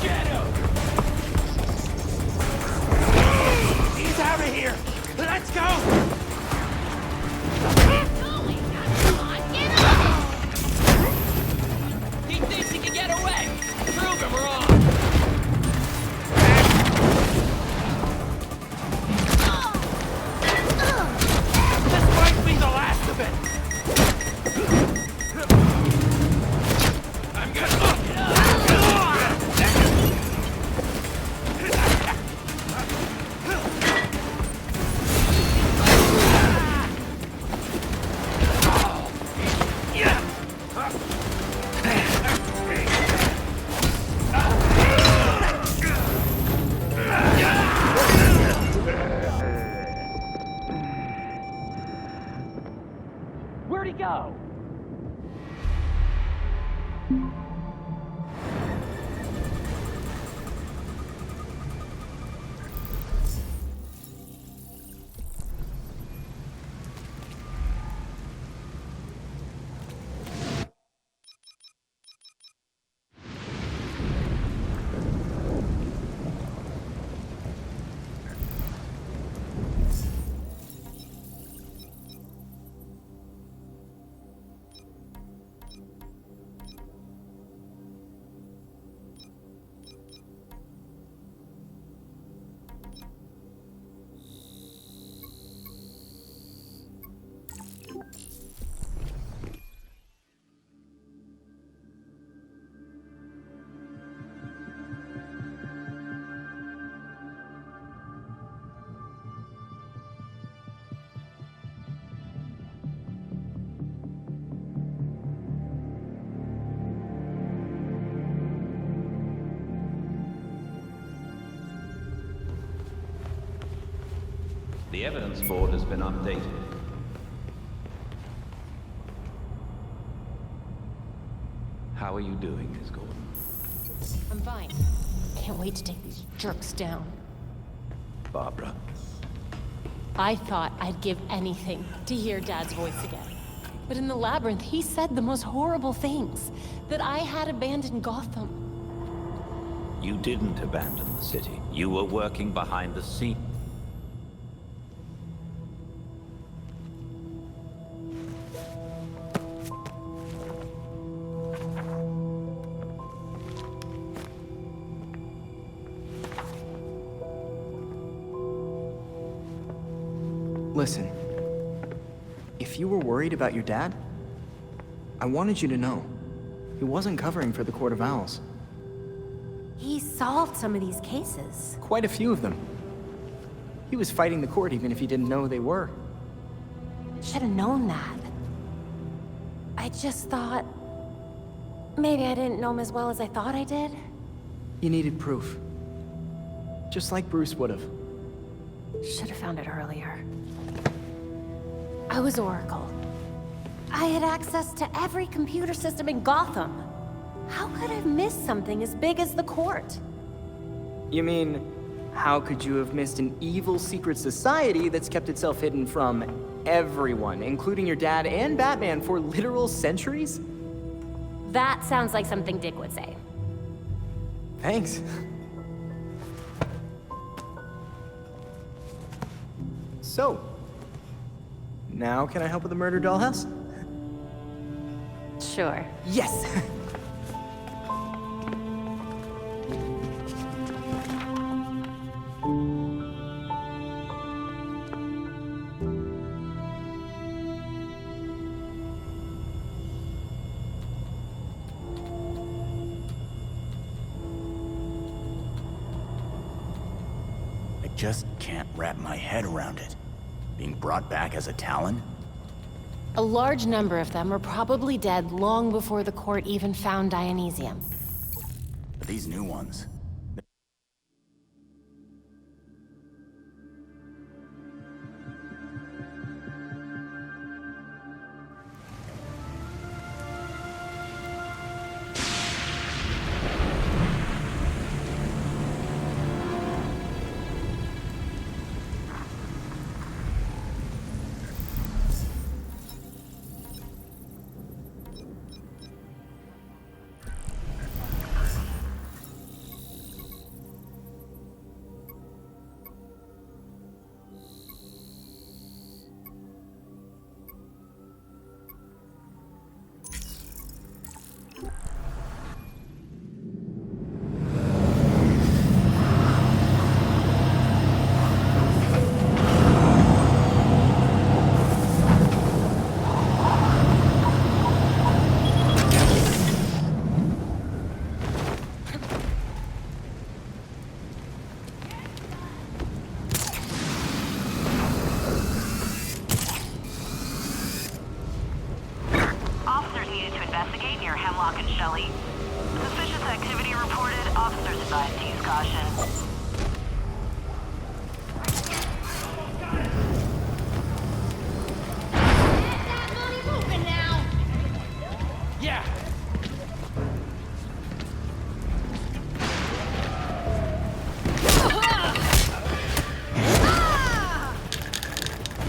Get him! He's out of here! Let's go! He thinks he can get away! Prove him wrong! This might be the last of it! I'm gonna... Where'd he go? The evidence board has been updated. How are you doing, Miss Gordon? I'm fine. Can't wait to take these jerks down. Barbara. I thought I'd give anything to hear Dad's voice again. But in the labyrinth, he said the most horrible things. That I had abandoned Gotham. You didn't abandon the city. You were working behind the scenes. Listen, if you were worried about your dad, I wanted you to know, he wasn't covering for the Court of Owls. He solved some of these cases. Quite a few of them. He was fighting the court even if he didn't know they were. Should have known that. I just thought... maybe I didn't know him as well as I thought I did. You needed proof. Just like Bruce would have. Should have found it earlier. I was Oracle. I had access to every computer system in Gotham. How could I have missed something as big as the court? You mean, how could you have missed an evil secret society that's kept itself hidden from everyone, including your dad and Batman, for literal centuries? That sounds like something Dick would say. Thanks. So, now can I help with the murder dollhouse? Sure. Yes! I just can't wrap my head around it. Being brought back as a Talon? A large number of them were probably dead long before the court even found Dionysium. But these new ones... Suspicious activity reported. Officers advised to use caution. Yeah.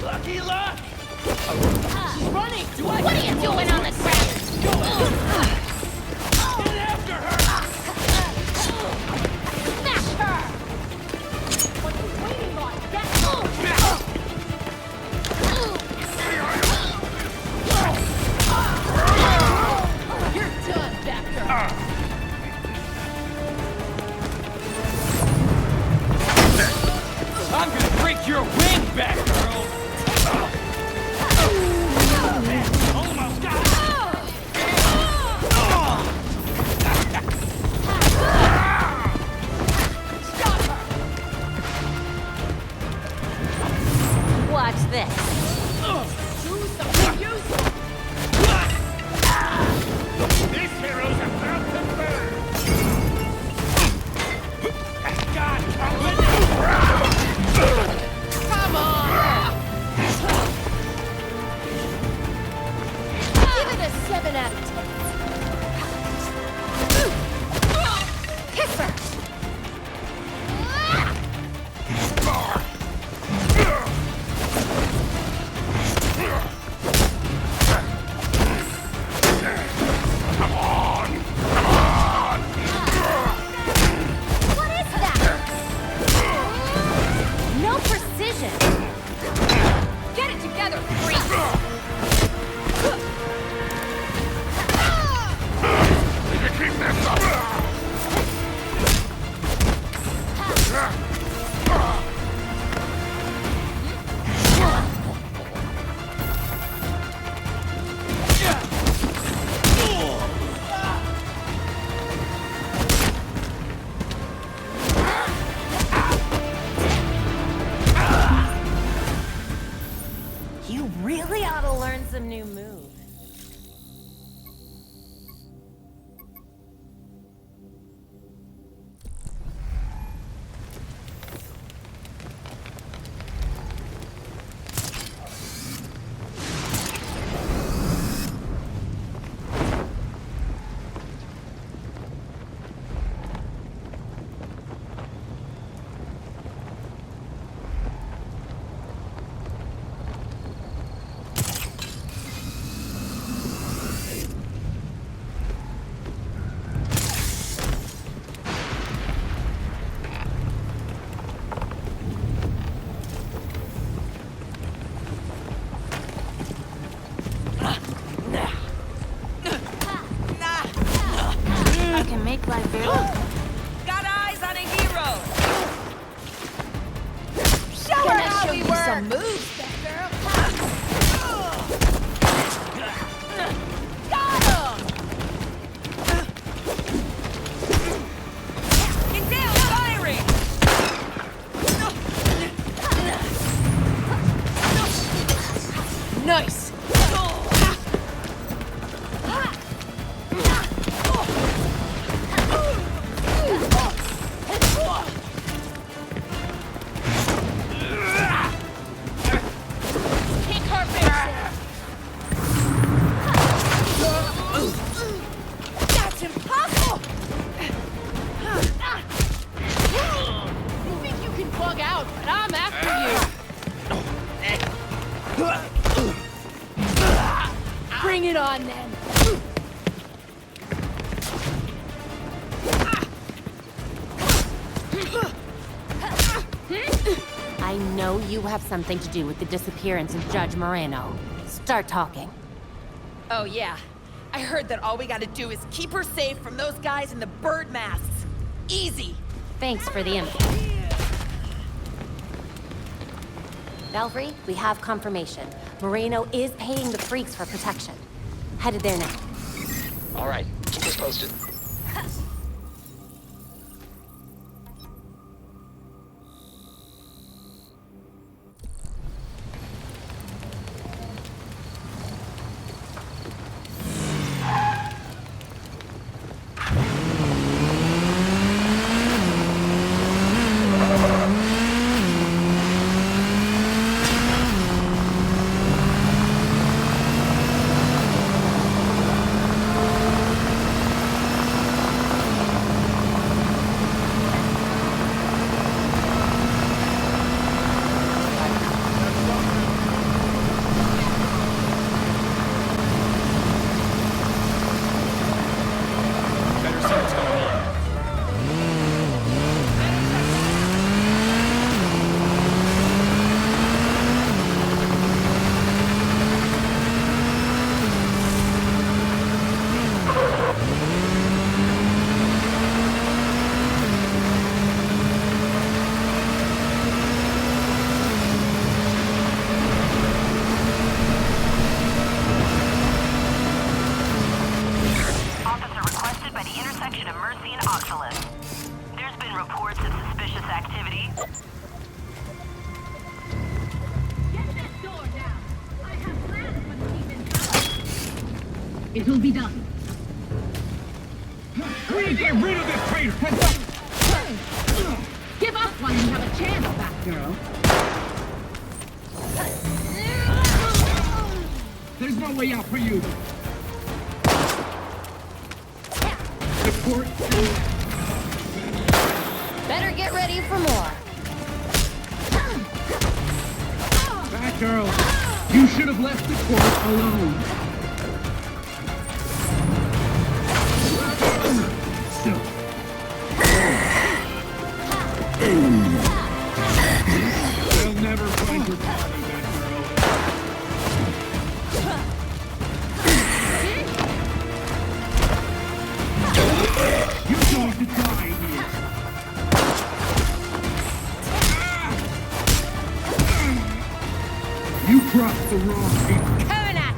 Lucky luck! She's running! What are you doing on the ground? Get after her! Smash her! What are you waiting on? Get You're done, Batgirl! I'm gonna break your wing, Batgirl! Almost got it! Watch this. Do something useful! This hero's about to burn! God, Come on! Give it a 7 out of 10. Kiss her! What is that? No precision! Get it together, freak! You keep this up! You really ought to learn some new moves. I can make life very... Got eyes on a hero! Show her Gonna how show we you work! some moves, Batgirl. Got him! Get down, firing! Nice! Kick her face! That's impossible! You think you can bug out, but I'm after you! Bring it on, then! I know you have something to do with the disappearance of Judge Moreno. Start talking. Oh yeah. I heard that all we gotta do is keep her safe from those guys in the bird masks. Easy! Thanks for the info. Belfry, we have confirmation. Moreno is paying the freaks for protection. Headed there now. All right, keep us posted. intersection of Mercy and Oxalis. There's been reports of suspicious activity. Get that door down. I have plans for the team inside. It will be done. We get rid of this traitor! Give up while you have a chance, Batgirl. There's no way out for you! The court... Better get ready for more. Batgirl, you should have left the court alone. Still. They'll never find your body, Batgirl. You're going to die here. You crossed the wrong people. Coming at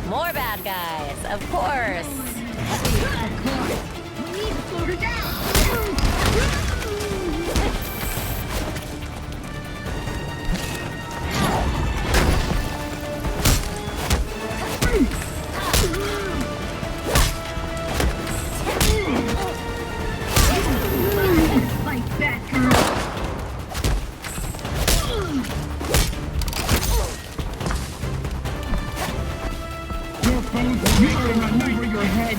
you. More bad guys, of course. Of course. We need to slow her down. Fight back, girl. Your phone's reaching over your head.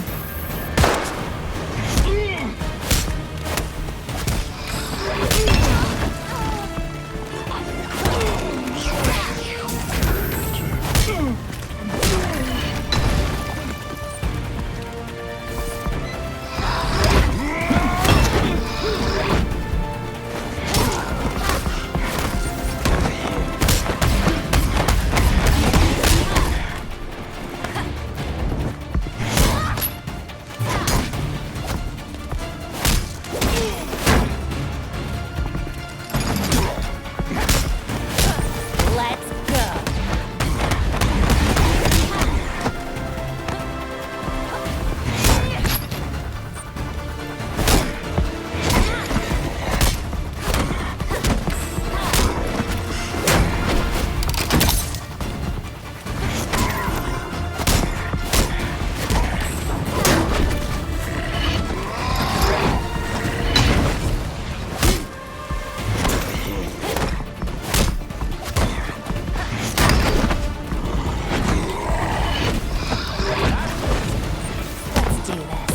Let's go. Let's do this.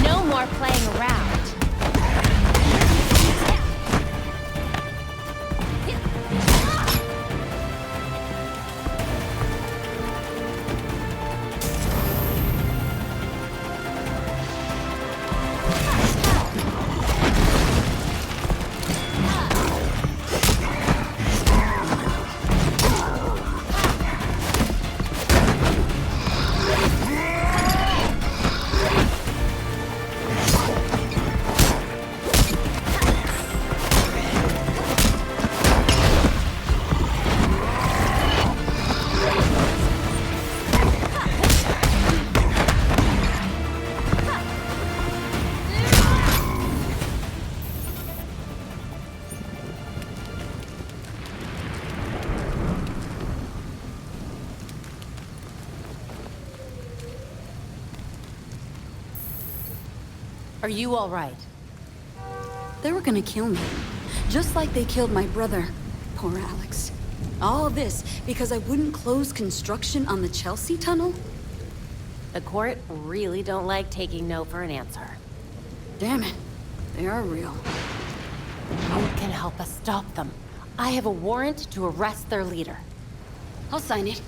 No more playing around. Are you all right? They were gonna kill me. Just like they killed my brother. Poor Alex. All this because I wouldn't close construction on the Chelsea tunnel? The court really don't like taking no for an answer. Damn it. They are real. I'll can help us stop them. I have a warrant to arrest their leader. I'll sign it.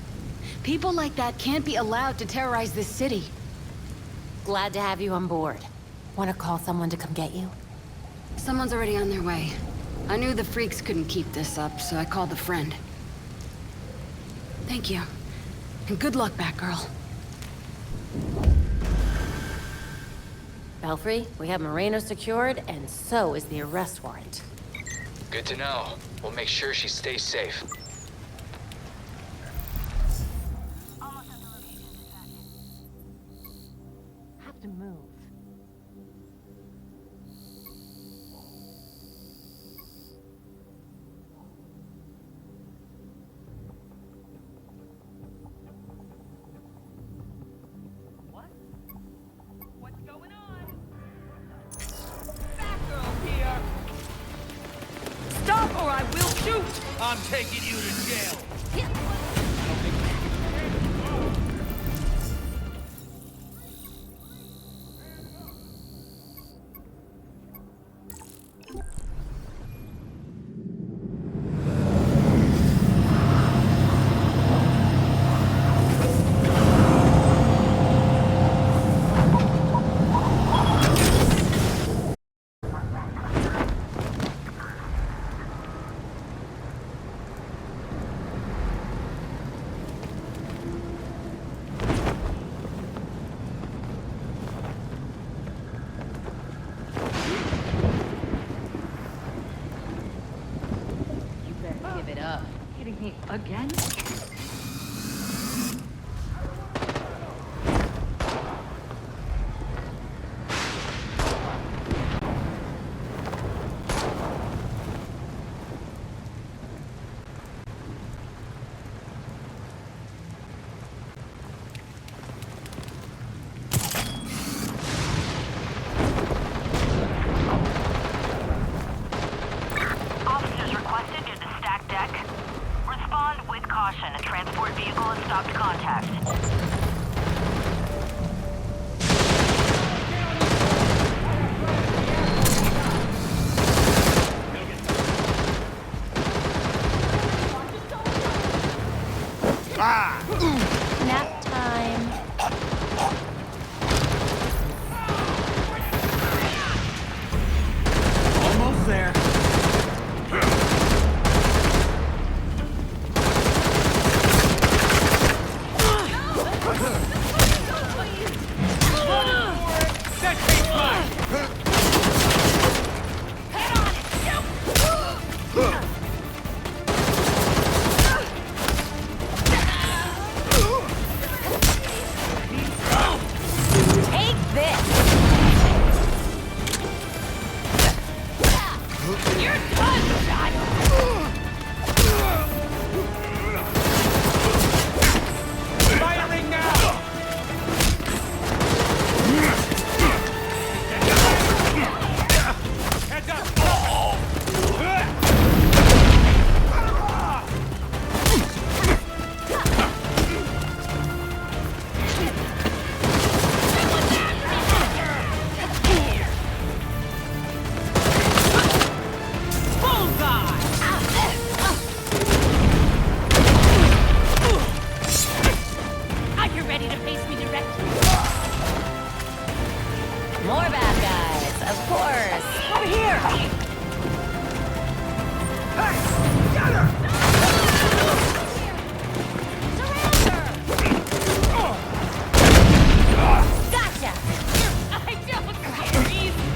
People like that can't be allowed to terrorize this city. Glad to have you on board. Want to call someone to come get you? Someone's already on their way. I knew the freaks couldn't keep this up, so I called a friend. Thank you. And good luck, Batgirl. Belfry, we have Moreno secured, and so is the arrest warrant. Good to know. We'll make sure she stays safe. Have to move. What's going on? Batgirl here! Stop or I will shoot! I'm taking you to jail. Hitting me again? Officers requested to the stack deck. Respond with caution. A transport vehicle has stopped contact. Nap time. Almost there. That takes mine! Head on it! Shoot! Take this! You're done, child! Firing now! Heads up! Are you ready to face me directly? More bad guys, of course. Over here! Hey! Get her! Gotcha! I don't care easy,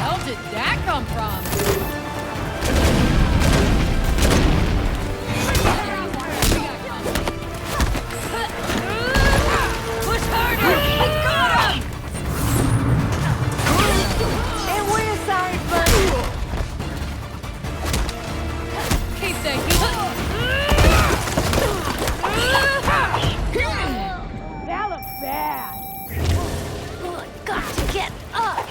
How did that come from? Push harder! I got him! And we're sorry, buddy. Keep the heat. That looks bad. Oh, got to get up.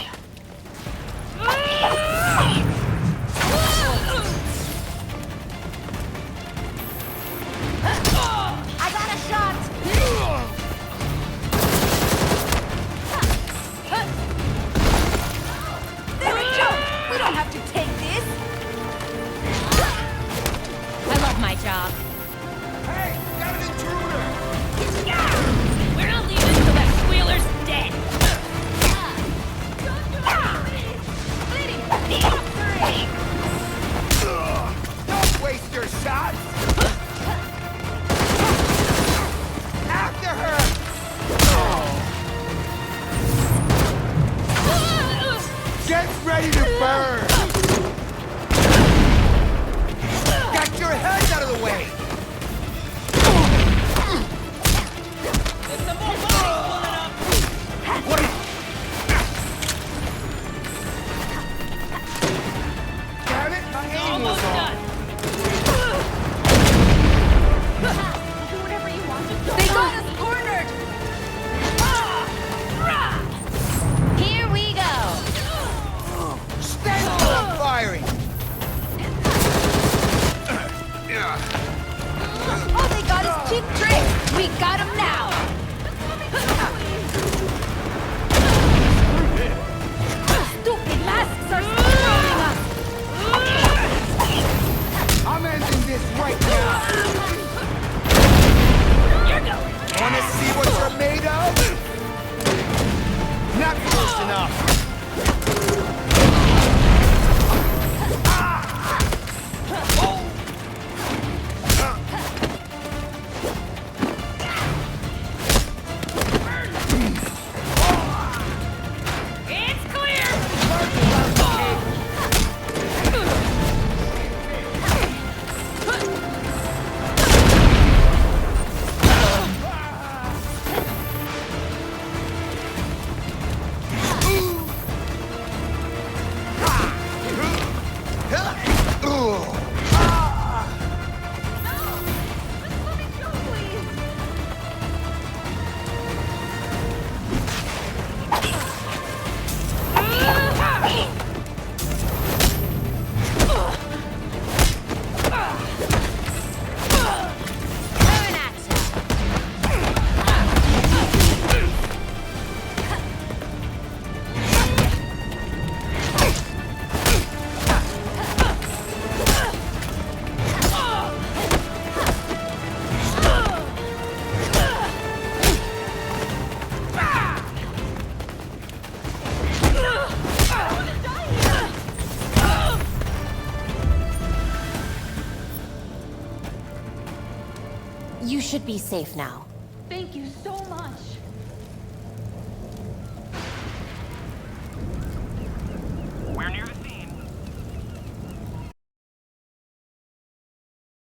ready to burn! Got your heads out of the way! Damn it, my aim was on! Do whatever you want. Just They got us cornered! Here we go. Stay on firing! Oh, they got his cheap trick! We got him now! Stupid masks are destroying us! I'm ending this right now! Wanna see what you're made of? Not close enough! It's clear! You should be safe now. Thank you so much. We're near the